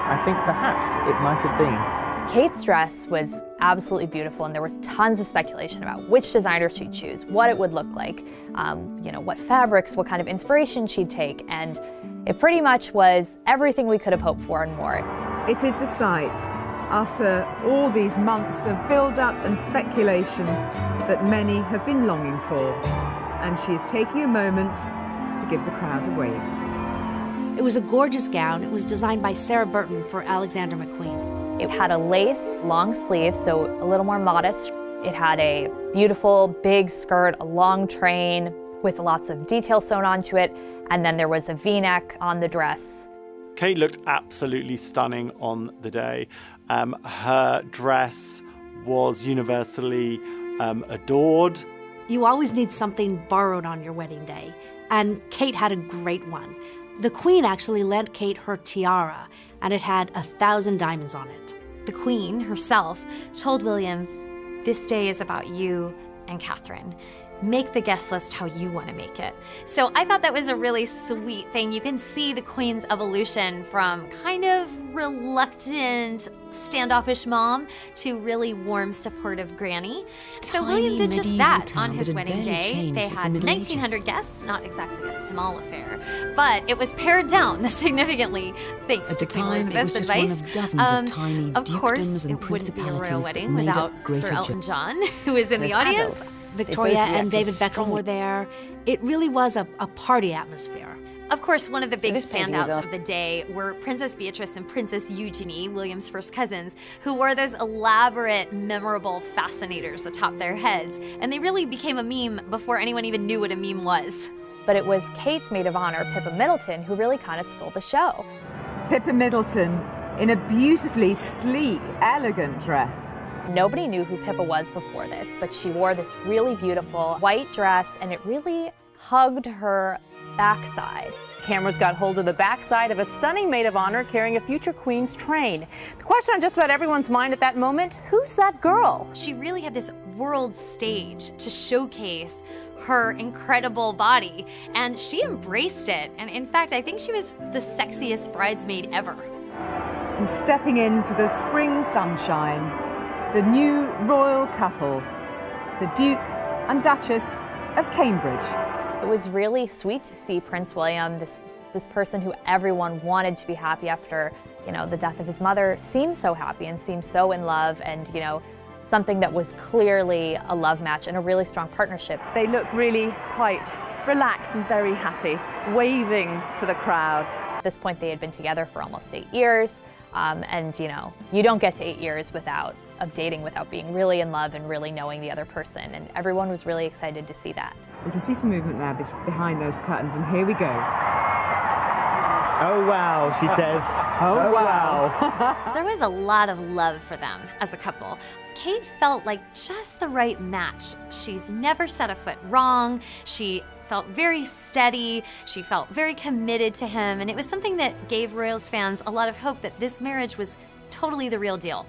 I think perhaps it might have been. Kate's dress was absolutely beautiful, and there was tons of speculation about which designer she'd choose, what it would look like, what fabrics, what kind of inspiration she'd take, and it pretty much was everything we could have hoped for and more. It is the sight, after all these months of build-up and speculation, that many have been longing for, and she is taking a moment to give the crowd a wave. It was a gorgeous gown. It was designed by Sarah Burton for Alexander McQueen. It had a lace long sleeve, so a little more modest. It had a beautiful big skirt, a long train with lots of detail sewn onto it, and then there was a V-neck on the dress. Kate looked absolutely stunning on the day. Her dress was universally adored. You always need something borrowed on your wedding day, and Kate had a great one. The Queen actually lent Kate her tiara, and it had 1,000 diamonds on it. The Queen herself told William, "This day is about you and Catherine. Make the guest list how you want to make it." So I thought that was a really sweet thing. You can see the Queen's evolution from kind of reluctant, standoffish mom to really warm, supportive granny. So William did just that on his wedding day. They had 1,900 guests, not exactly a small affair, but it was pared down significantly thanks to Queen Elizabeth's advice. Of course, it wouldn't be a royal wedding without Sir Elton John, who was in the audience. Victoria and David Beckham were there. It really was a party atmosphere. Of course, one of the big standouts of the day were Princess Beatrice and Princess Eugenie, William's first cousins, who wore those elaborate, memorable fascinators atop their heads. And they really became a meme before anyone even knew what a meme was. But it was Kate's maid of honor, Pippa Middleton, who really kind of stole the show. Pippa Middleton in a beautifully sleek, elegant dress. Nobody knew who Pippa was before this, but she wore this really beautiful white dress, and it really hugged her backside. Cameras got hold of the backside of a stunning maid of honor carrying a future queen's train. The question on just about everyone's mind at that moment, who's that girl? She really had this world stage to showcase her incredible body, and she embraced it. And in fact, I think she was the sexiest bridesmaid ever. And stepping into the spring sunshine, the new royal couple, the Duke and Duchess of Cambridge. It was really sweet to see Prince William, this person who everyone wanted to be happy after, the death of his mother, seem so happy and seem so in love, and, something that was clearly a love match and a really strong partnership. They look really quite relaxed and very happy, waving to the crowd. At this point, they had been together for almost 8 years, and, you don't get to 8 years of dating without being really in love and really knowing the other person, and everyone was really excited to see that. We can see some movement there behind those curtains, and here we go. Oh wow, she says. Oh wow. There was a lot of love for them as a couple. Kate felt like just the right match. She's never set a foot wrong. She felt very steady. She felt very committed to him, and it was something that gave Royals fans a lot of hope that this marriage was totally the real deal.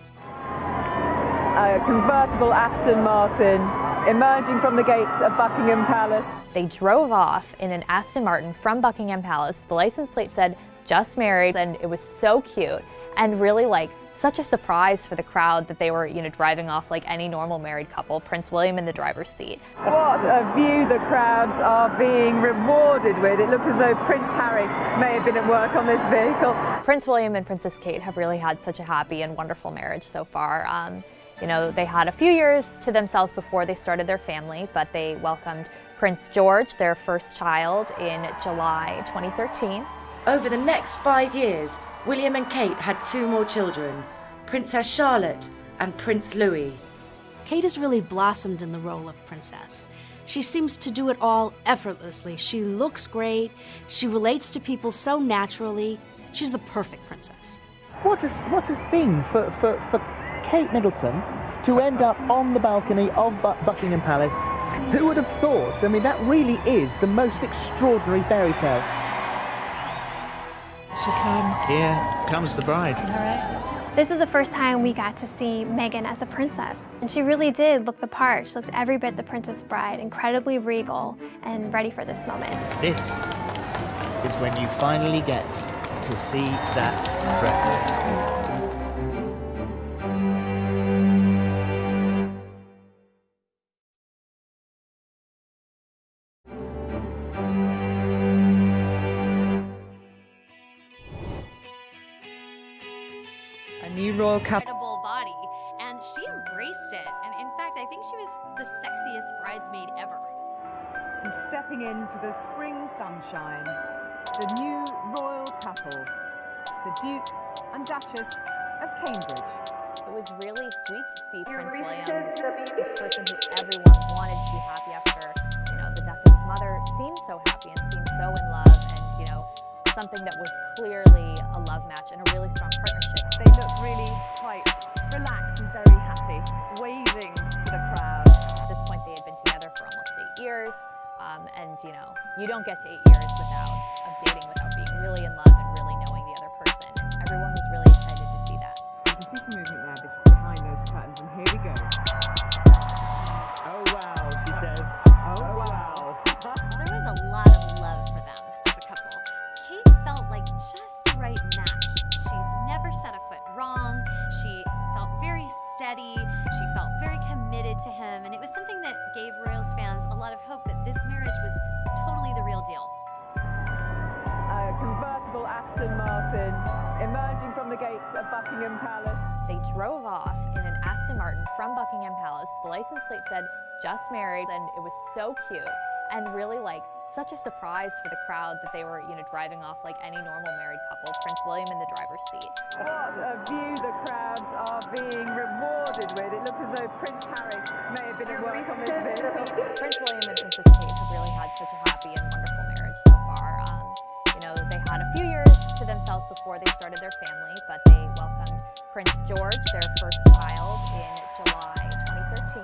A convertible Aston Martin emerging from the gates of Buckingham Palace. They drove off in an Aston Martin from Buckingham Palace. The license plate said, "Just married," and it was so cute. and really like such a surprise for the crowd that they were, driving off like any normal married couple, Prince William in the driver's seat. What a view the crowds are being rewarded with. It looks as though Prince Harry may have been at work on this vehicle. Prince William and Princess Kate have really had such a happy and wonderful marriage so far. They had a few years to themselves before they started their family, but they welcomed Prince George, their first child, in July 2013. Over the next 5 years, William and Kate had 2 more children, Princess Charlotte and Prince Louis. Kate has really blossomed in the role of princess. She seems to do it all effortlessly. She looks great. She relates to people so naturally. She's the perfect princess. What a thing for Kate Middleton to end up on the balcony of Buckingham Palace. Who would have thought? I mean, that really is the most extraordinary fairy tale. She comes. Here comes the bride. All right. This is the first time we got to see Meghan as a princess. And she really did look the part. She looked every bit the Princess Bride, incredibly regal and ready for this moment. This is when you finally get to see that dress. Royal couple. Incredible body, and she embraced it. And in fact, I think she was the sexiest bridesmaid ever. And stepping into the spring sunshine, the new royal couple, the Duke and Duchess of Cambridge. It was really sweet to see Prince William, this person who everyone wanted to be happy after, the death of his mother, seemed so happy and seemed so in love, and something that was clearly a love match and a really strong partnership. They looked really quite relaxed and very happy, waving to the crowd. At this point, they had been together for almost 8 years, and you don't get to 8 years of dating without being really in love and really knowing the other person. And everyone was really excited to see that. You can see some movement there behind those curtains, and here we go. Oh wow, she says. Oh wow. There was a lot of love for them as a couple. Kate felt like just the right match. She's never set a foot wrong. She felt very steady. She felt very committed to him. And it was something that gave Royals fans a lot of hope that this marriage was totally the real deal. A convertible Aston Martin emerging from the gates of Buckingham Palace. They drove off in an Aston Martin from Buckingham Palace. The license plate said, "Just married," and it was so cute and really such a surprise for the crowd that they were, driving off like any normal married couple, Prince William in the driver's seat. What a view the crowds are being rewarded with. It looks as though Prince Harry may have been at work on this vehicle. Prince William and Princess Kate have really had such a happy and wonderful marriage so far. They had a few years to themselves before they started their family, but they welcomed Prince George, their first child, in July 2013.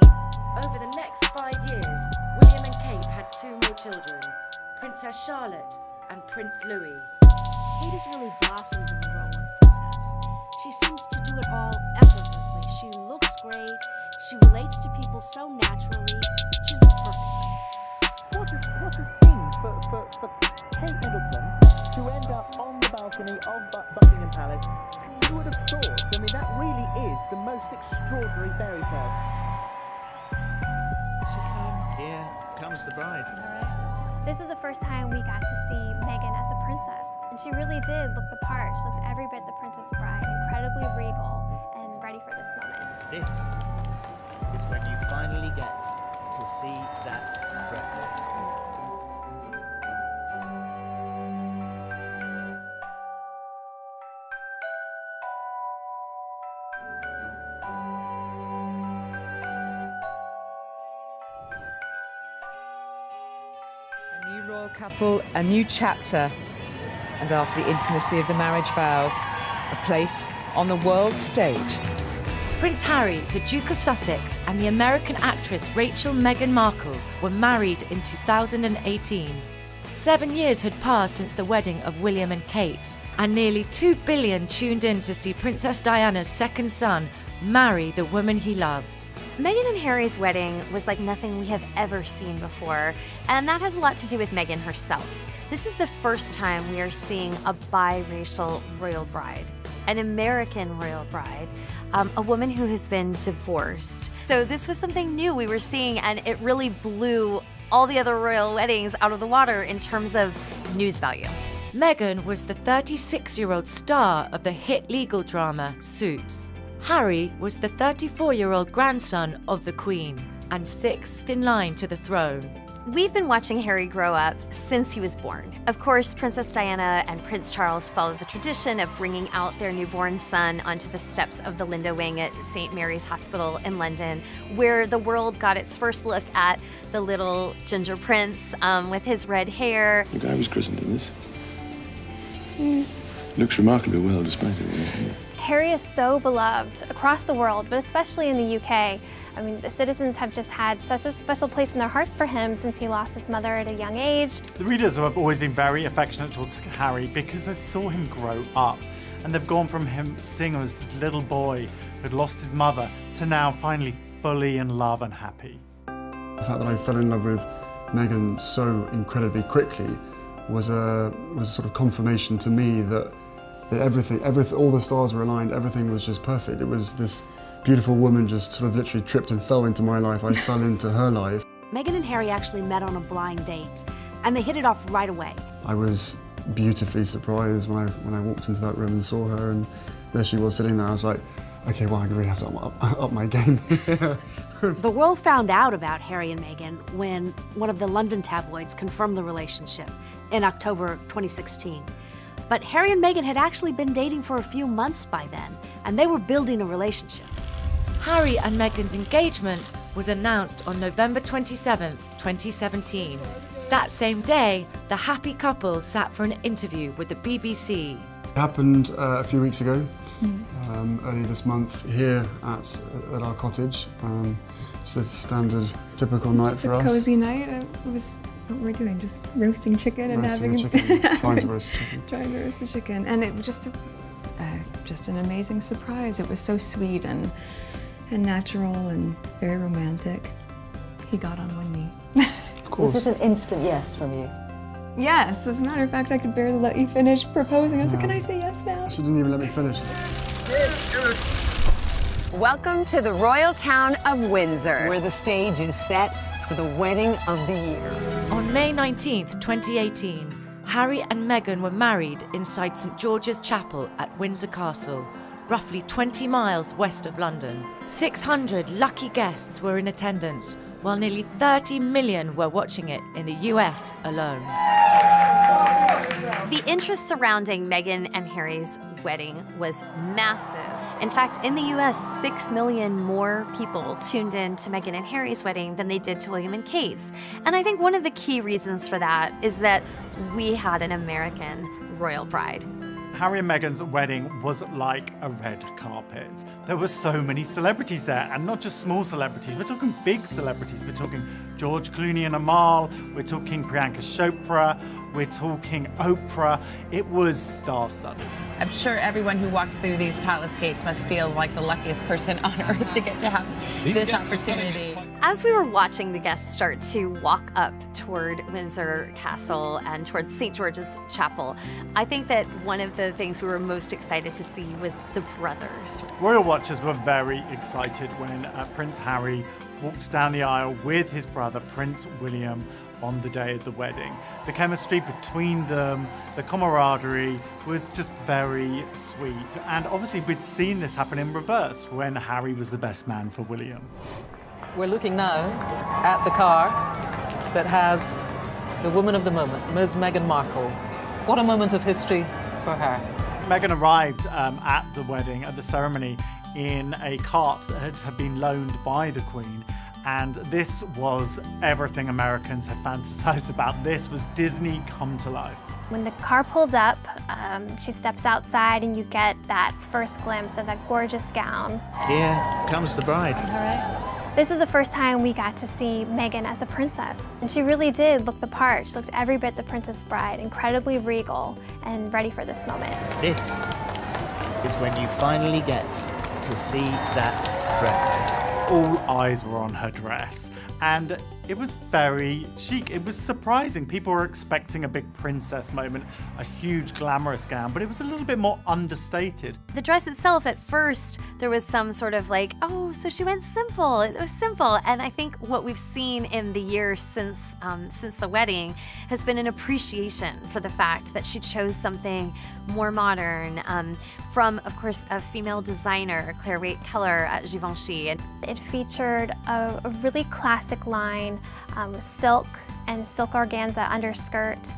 Over the next 5 years, William and Kate had 2 more children, Princess Charlotte and Prince Louis. Kate has really blossomed in the role of princess. She seems to do it all effortlessly. She looks great. She relates to people so naturally. She's the perfect princess. What a thing for Kate Middleton to end up on the balcony of Buckingham Palace. Who would have thought? I mean, that really is the most extraordinary fairy tale. She comes. Here comes the bride. All right. This is the first time we got to see Meghan as a princess. And she really did look the part. She looked every bit the Princess Bride, incredibly regal and ready for this moment. This is when you finally get to see that dress. A new royal couple, a new chapter. And after the intimacy of the marriage vows, a place on the world stage. Prince Harry, the Duke of Sussex, and the American actress Rachel Meghan Markle were married in 2018. 7 years had passed since the wedding of William and Kate, and nearly 2 billion tuned in to see Princess Diana's second son marry the woman he loved. Meghan and Harry's wedding was like nothing we have ever seen before, and that has a lot to do with Meghan herself. This is the first time we are seeing a biracial royal bride. an American royal bride, a woman who has been divorced. So this was something new we were seeing, and it really blew all the other royal weddings out of the water in terms of news value. Meghan was the 36-year-old star of the hit legal drama Suits. Harry was the 34-year-old grandson of the Queen and 6th in line to the throne. We've been watching Harry grow up since he was born. Of course, Princess Diana and Prince Charles followed the tradition of bringing out their newborn son onto the steps of the Linda Wing at St. Mary's Hospital in London, where the world got its first look at the little ginger prince with his red hair. Look, I was christened in this. Looks remarkably well despite it. Harry is so beloved across the world, but especially in the UK. I mean, the citizens have just had such a special place in their hearts for him since he lost his mother at a young age. The readers have always been very affectionate towards Harry because they saw him grow up. And they've gone from him seeing him as this little boy who'd lost his mother to now finally fully in love and happy. The fact that I fell in love with Meghan so incredibly quickly was a sort of confirmation to me that everything, all the stars were aligned, everything was just perfect. It was this beautiful woman just sort of literally tripped and fell into my life. I fell into her life. Meghan and Harry actually met on a blind date, and they hit it off right away. I was beautifully surprised when I walked into that room and saw her, and there she was sitting there. I was like, okay, well, I really have to up my game. The world found out about Harry and Meghan when one of the London tabloids confirmed the relationship in October 2016. But Harry and Meghan had actually been dating for a few months by then, and they were building a relationship. Harry and Meghan's engagement was announced on November 27, 2017. That same day, the happy couple sat for an interview with the BBC. It happened a few weeks ago, early this month, here at our cottage. Just a standard, typical night for us. It's a cozy night. It was what we're doing, just roasting chicken and roasting having trying to roast a chicken. Trying to roast a chicken, and it was just an amazing surprise. It was so sweet and natural and very romantic. He got on one knee. Of course. Was it an instant yes from you? Yes, as a matter of fact, I could barely let you finish proposing. I was like, can I say yes now? She didn't even let me finish. Welcome to the royal town of Windsor, where the stage is set for the wedding of the year. On May 19th, 2018, Harry and Meghan were married inside St George's Chapel at Windsor Castle, roughly 20 miles west of London. 600 lucky guests were in attendance, while nearly 30 million were watching it in the US alone. The interest surrounding Meghan and Harry's wedding was massive. In fact, in the US, 6 million more people tuned in to Meghan and Harry's wedding than they did to William and Kate's. And I think one of the key reasons for that is that we had an American royal bride. Harry and Meghan's wedding was like a red carpet. There were so many celebrities there, and not just small celebrities. We're talking big celebrities. We're talking George Clooney and Amal. We're talking Priyanka Chopra. We're talking Oprah. It was star-studded. I'm sure everyone who walks through these palace gates must feel like the luckiest person on earth to get to have this opportunity. As we were watching the guests start to walk up toward Windsor Castle and towards St. George's Chapel, I think that one of the things we were most excited to see was the brothers. Royal watchers were very excited when Prince Harry walked down the aisle with his brother, Prince William, on the day of the wedding. The chemistry between them, the camaraderie was just very sweet. And obviously we'd seen this happen in reverse when Harry was the best man for William. We're looking now at the car that has the woman of the moment, Ms. Meghan Markle. What a moment of history for her. Meghan arrived at the wedding, at the ceremony, in a cart that had been loaned by the Queen. And this was everything Americans had fantasized about. This was Disney come to life. When the car pulled up, she steps outside and you get that first glimpse of that gorgeous gown. Here comes the bride. This is the first time we got to see Meghan as a princess. And she really did look the part. She looked every bit the Princess Bride, incredibly regal and ready for this moment. This is when you finally get to see that dress. All eyes were on her dress, and It was very chic. It was surprising. People were expecting a big princess moment, a huge glamorous gown, but it was a little bit more understated. The dress itself, at first, there was some sort of like, oh, so she went simple. It was simple. And I think what we've seen in the years since the wedding has been an appreciation for the fact that she chose something more modern from, of course, a female designer, Claire Waite Keller at Givenchy. And it featured a really classic line with silk and silk organza underskirt.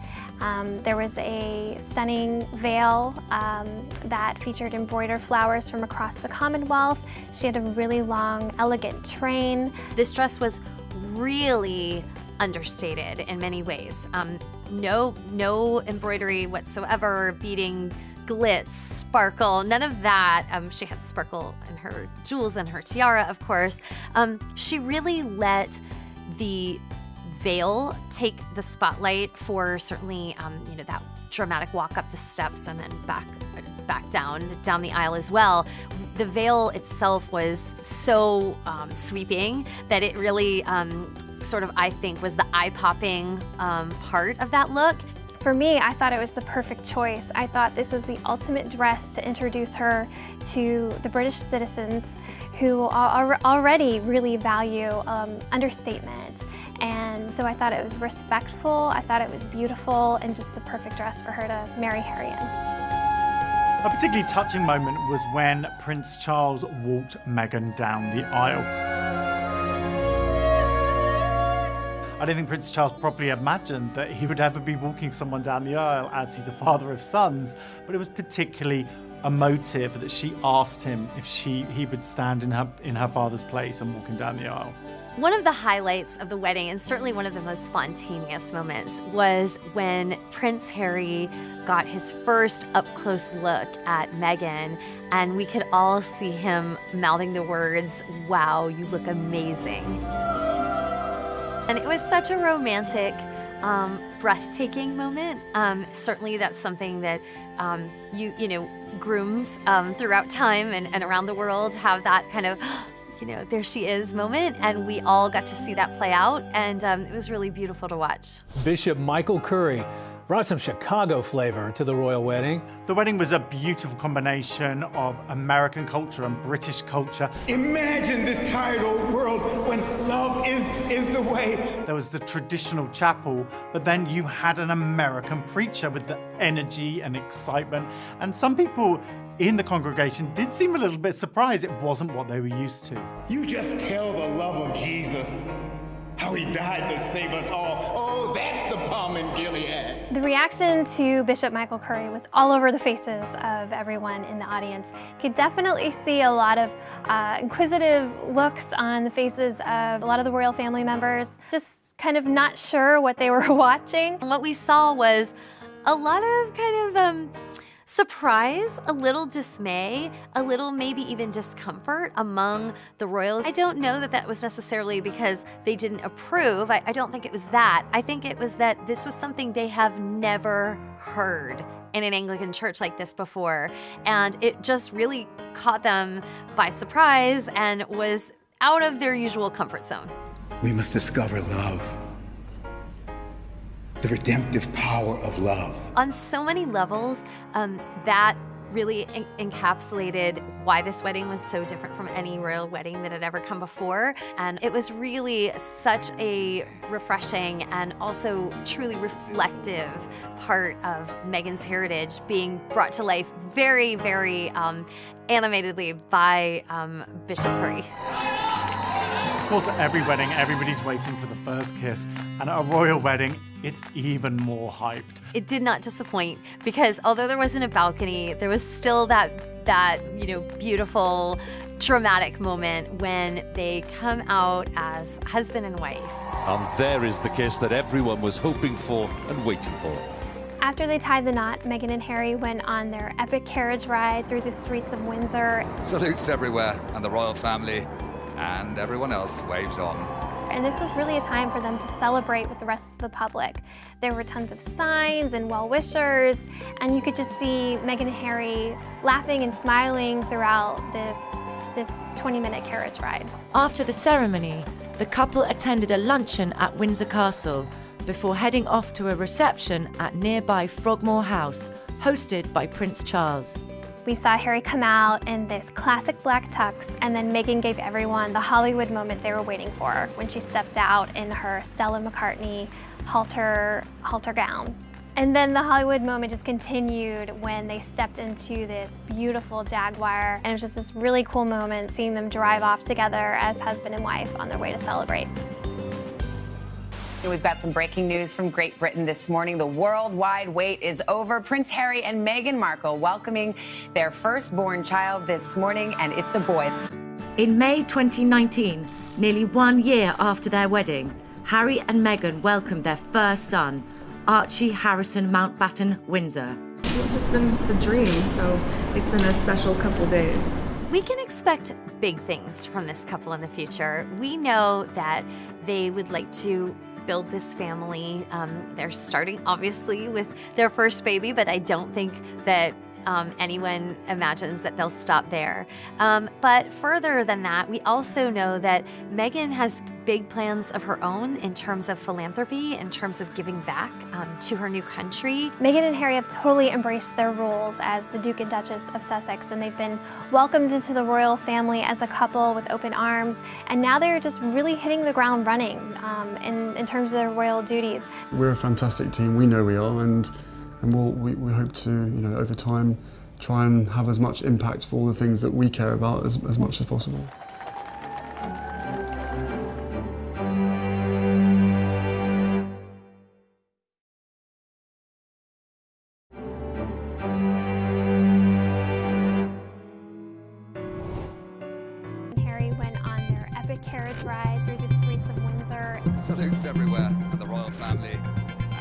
There was a stunning veil that featured embroidered flowers from across the Commonwealth. She had a really long, elegant train. This dress was really understated in many ways. No embroidery whatsoever, beading, glitz, sparkle, none of that. She had sparkle in her jewels and her tiara, of course. She really let the veil take the spotlight for certainly, that dramatic walk up the steps and then back down the aisle as well. The veil itself was so sweeping that it really I think was the eye-popping part of that look. For me, I thought it was the perfect choice. I thought this was the ultimate dress to introduce her to the British citizens who already really value understatement. And so I thought it was respectful, I thought it was beautiful, and just the perfect dress for her to marry Harry in. A particularly touching moment was when Prince Charles walked Meghan down the aisle. I don't think Prince Charles probably imagined that he would ever be walking someone down the aisle, as he's a father of sons, but it was particularly emotive that she asked him if he would stand in her father's place and walk him down the aisle. One of the highlights of the wedding, and certainly one of the most spontaneous moments, was when Prince Harry got his first up-close look at Meghan, and we could all see him mouthing the words, "Wow, you look amazing." And it was such a romantic, breathtaking moment. Certainly that's something that grooms throughout time and around the world have that kind of, there she is moment, and we all got to see that play out, and it was really beautiful to watch. Bishop Michael Curry brought some Chicago flavor to the royal wedding. The wedding was a beautiful combination of American culture and British culture. Imagine this tired old world when love is the way. There was the traditional chapel, but then you had an American preacher with the energy and excitement, and some people in the congregation did seem a little bit surprised it wasn't what they were used to. You just tell the love of Jesus, how he died to save us all. Oh, that's the balm in Gilead. The reaction to Bishop Michael Curry was all over the faces of everyone in the audience. You could definitely see a lot of inquisitive looks on the faces of a lot of the royal family members, just kind of not sure what they were watching. And what we saw was a lot of kind of surprise, a little dismay, a little maybe even discomfort among the royals. I don't know that that was necessarily because they didn't approve. I don't think it was that. I think it was that this was something they have never heard in an Anglican church like this before. And it just really caught them by surprise and was out of their usual comfort zone. We must discover love. The redemptive power of love. On so many levels, that really encapsulated why this wedding was so different from any royal wedding that had ever come before. And it was really such a refreshing and also truly reflective part of Meghan's heritage being brought to life very, very animatedly by Bishop Curry. Of course, at every wedding, everybody's waiting for the first kiss, and at a royal wedding, it's even more hyped. It did not disappoint, because although there wasn't a balcony, there was still that beautiful, dramatic moment when they come out as husband and wife. And there is the kiss that everyone was hoping for and waiting for. After they tied the knot, Meghan and Harry went on their epic carriage ride through the streets of Windsor. Salutes everywhere, and the royal family and everyone else waves on. And this was really a time for them to celebrate with the rest of the public. There were tons of signs and well-wishers, and you could just see Meghan and Harry laughing and smiling throughout this 20-minute carriage ride. After the ceremony, the couple attended a luncheon at Windsor Castle before heading off to a reception at nearby Frogmore House, hosted by Prince Charles. We saw Harry come out in this classic black tux, and then Meghan gave everyone the Hollywood moment they were waiting for when she stepped out in her Stella McCartney halter gown. And then the Hollywood moment just continued when they stepped into this beautiful Jaguar, and it was just this really cool moment seeing them drive off together as husband and wife on their way to celebrate. We've got some breaking news from Great Britain this morning. The worldwide wait is over. Prince Harry and Meghan Markle welcoming their firstborn child this morning, and it's a boy. In May 2019, nearly 1 year after their wedding, Harry and Meghan welcomed their first son, Archie Harrison Mountbatten Windsor. It's just been the dream, so it's been a special couple days. We can expect big things from this couple in the future. We know that they would like to build this family. They're starting obviously with their first baby, but I don't think that anyone imagines that they'll stop there. But further than that, we also know that Meghan has big plans of her own in terms of philanthropy, in terms of giving back to her new country. Meghan and Harry have totally embraced their roles as the Duke and Duchess of Sussex, and they've been welcomed into the royal family as a couple with open arms, and now they're just really hitting the ground running in terms of their royal duties. We're a fantastic team, we know we are, and we hope to, over time, try and have as much impact for all the things that we care about as much as possible. Harry went on their epic carriage ride through the streets of Windsor. Salutes everywhere, and the royal family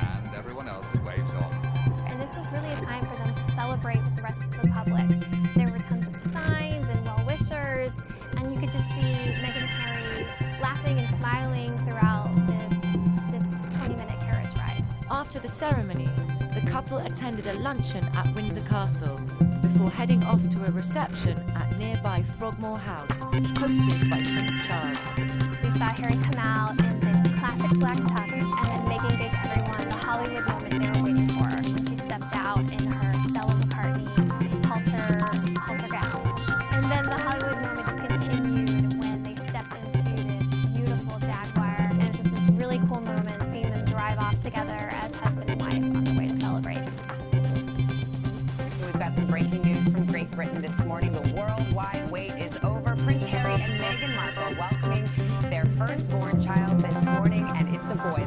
and everyone else waves on. And this was really a time for them to celebrate with the rest of the public. There were tons of signs and well-wishers, and you could just see Meghan and Harry laughing and smiling throughout this 20-minute carriage ride. After the ceremony, the couple attended a luncheon at Windsor Castle before heading off to a reception at nearby Frogmore House, hosted by Prince Charles. We saw Harry come out in this classic black tux, and then Meghan gave everyone the Hollywood moment they were waiting for when she stepped out in her Stella McCartney halter gown. And then the Hollywood moment just continued when they stepped into this beautiful Jaguar, and it was just this really cool moment seeing them drive off together as husband and wife on their way to celebrate. We've got some breaking news from Great Britain this morning. The worldwide wait is over. Prince Harry and Meghan Markle welcoming their firstborn child this morning, and it's a boy.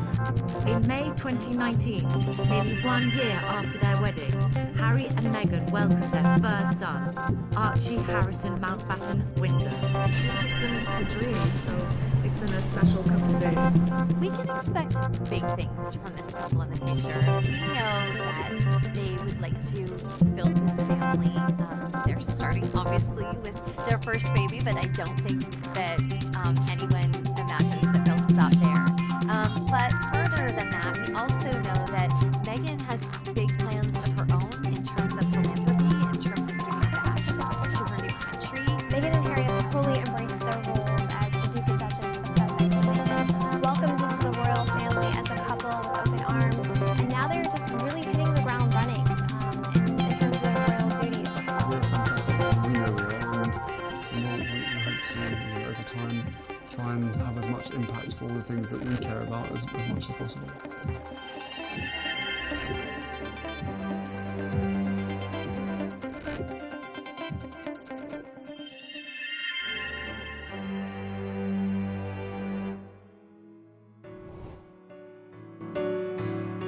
In May 2019, nearly 1 year after their wedding, Harry and Meghan welcomed their first son, Archie Harrison Mountbatten Windsor. It's just been the dream, so it's been a special couple days. We can expect big things from this couple in the future. We know that they would like to build this family. They're starting obviously with their first baby, but I don't think that anyone imagines that they'll stop there. But further than that, we also know that Meghan has big plans of her own in terms of philanthropy, in terms of giving back to her new country. Meghan and Harry have totally embraced their roles as the Duke and Duchess of Sussex, and they've been welcomed into the royal family as a couple with open arms, and now they're just really hitting the ground running in terms of their royal duties. We're a fantastic team, we know we are, and we hope to, over time, try and have as much impact for all the things that we care about as much as possible.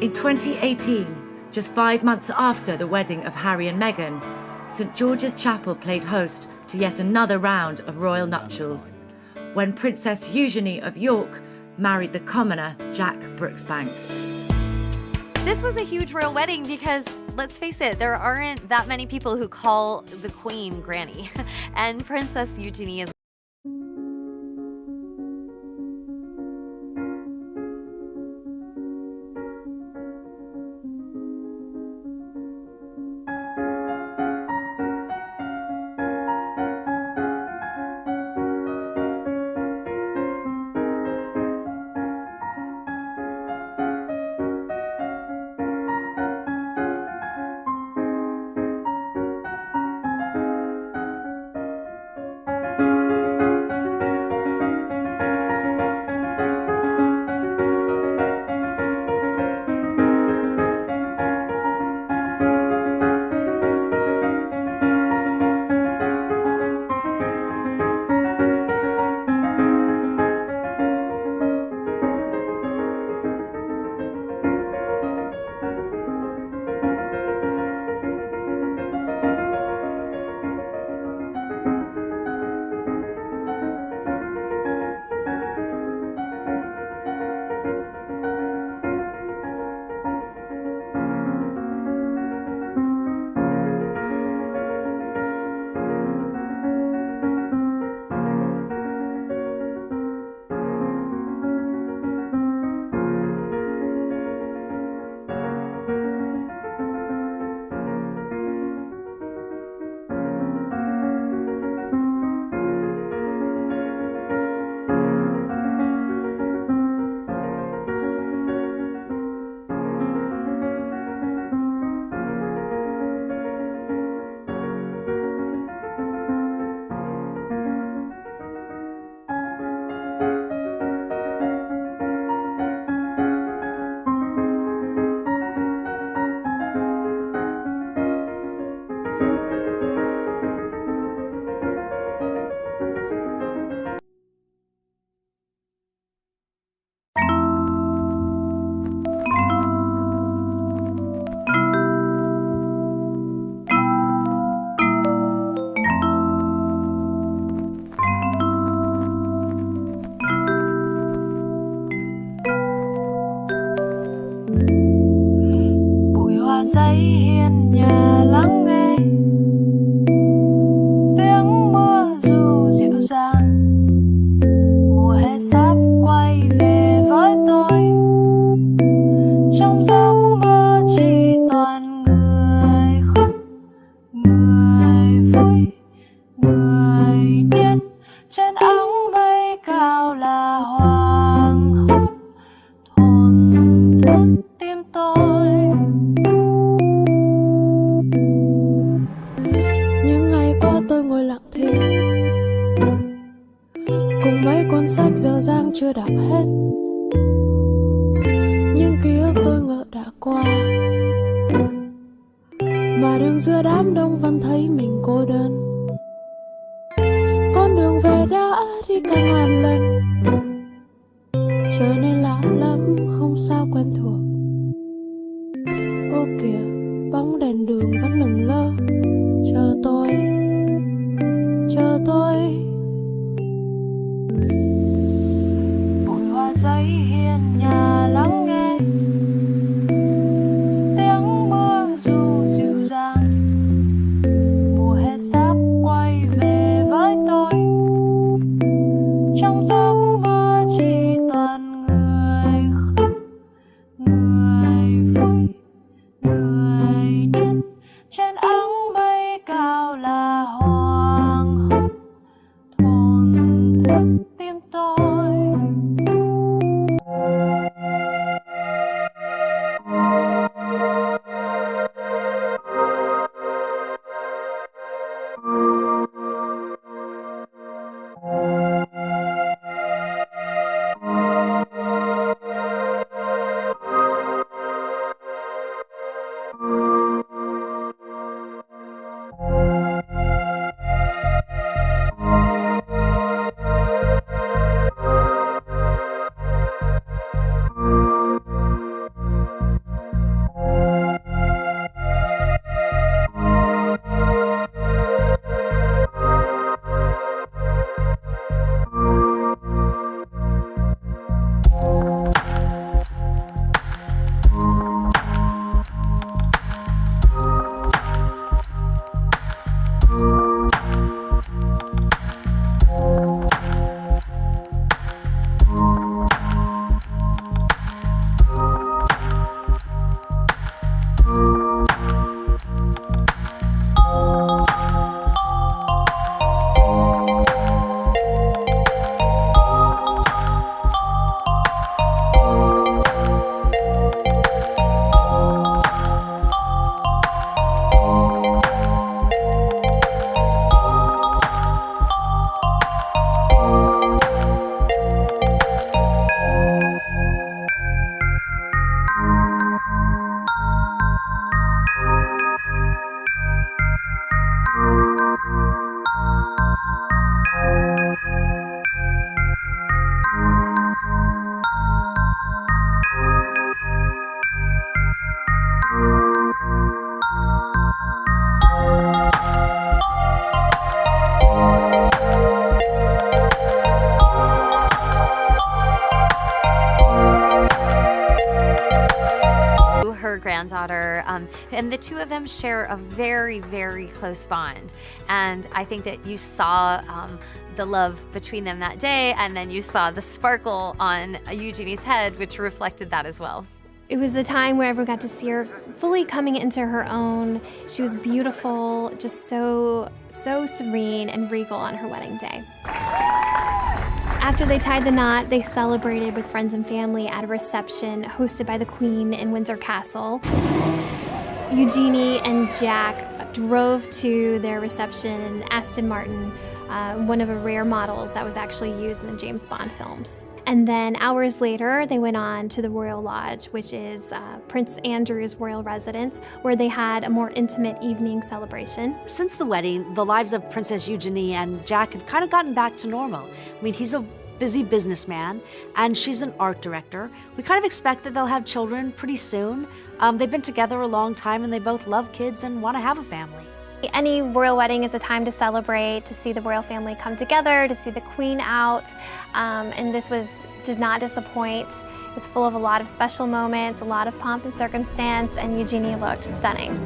In 2018, just 5 months after the wedding of Harry and Meghan, St George's Chapel played host to yet another round of royal nuptials, when Princess Eugenie of York married the commoner Jack Brooksbank. This was a huge royal wedding because, let's face it, there aren't that many people who call the Queen Granny, and Princess Eugenie is trên áng mây cao là hoàng hôn thổn thức tim tôi. Những ngày qua tôi ngồi lặng thinh cùng mấy cuốn sách dở dang chưa đọc hết, những ký ức tôi ngỡ đã qua, mà đứng giữa đám đông vẫn thấy mình cô đơn. Con đường về đã đi càng ngàn lần, trở nên lạ lắm không sao quen thuộc. Ô kìa, bóng đèn đường vẫn lững lơ, chờ tôi, chờ tôi. Bụi hoa giấy hiên nhà lắng nghe tiếng mưa dù dịu dàng, mùa hè sắp quay về với tôi. Trong giấc mơ chỉ toàn người khóc, người vui, người điên. Trên áng mây cao là hoàng hôn thổn thức tim tôi. Granddaughter, and the two of them share a very, very close bond. And I think that you saw the love between them that day, and then you saw the sparkle on Eugenie's head, which reflected that as well. It was a time where everyone got to see her fully coming into her own. She was beautiful, just so serene and regal on her wedding day. After they tied the knot, they celebrated with friends and family at a reception hosted by the Queen in Windsor Castle. Eugenie and Jack drove to their reception in Aston Martin, one of the rare models that was actually used in the James Bond films. And then hours later, they went on to the Royal Lodge, which is Prince Andrew's royal residence, where they had a more intimate evening celebration. Since the wedding, the lives of Princess Eugenie and Jack have kind of gotten back to normal. I mean, he's a busy businessman, and she's an art director. We kind of expect that they'll have children pretty soon. They've been together a long time, and they both love kids and want to have a family. Any royal wedding is a time to celebrate, to see the royal family come together, to see the Queen out, and this did not disappoint. It was full of a lot of special moments, a lot of pomp and circumstance, and Eugenie looked stunning.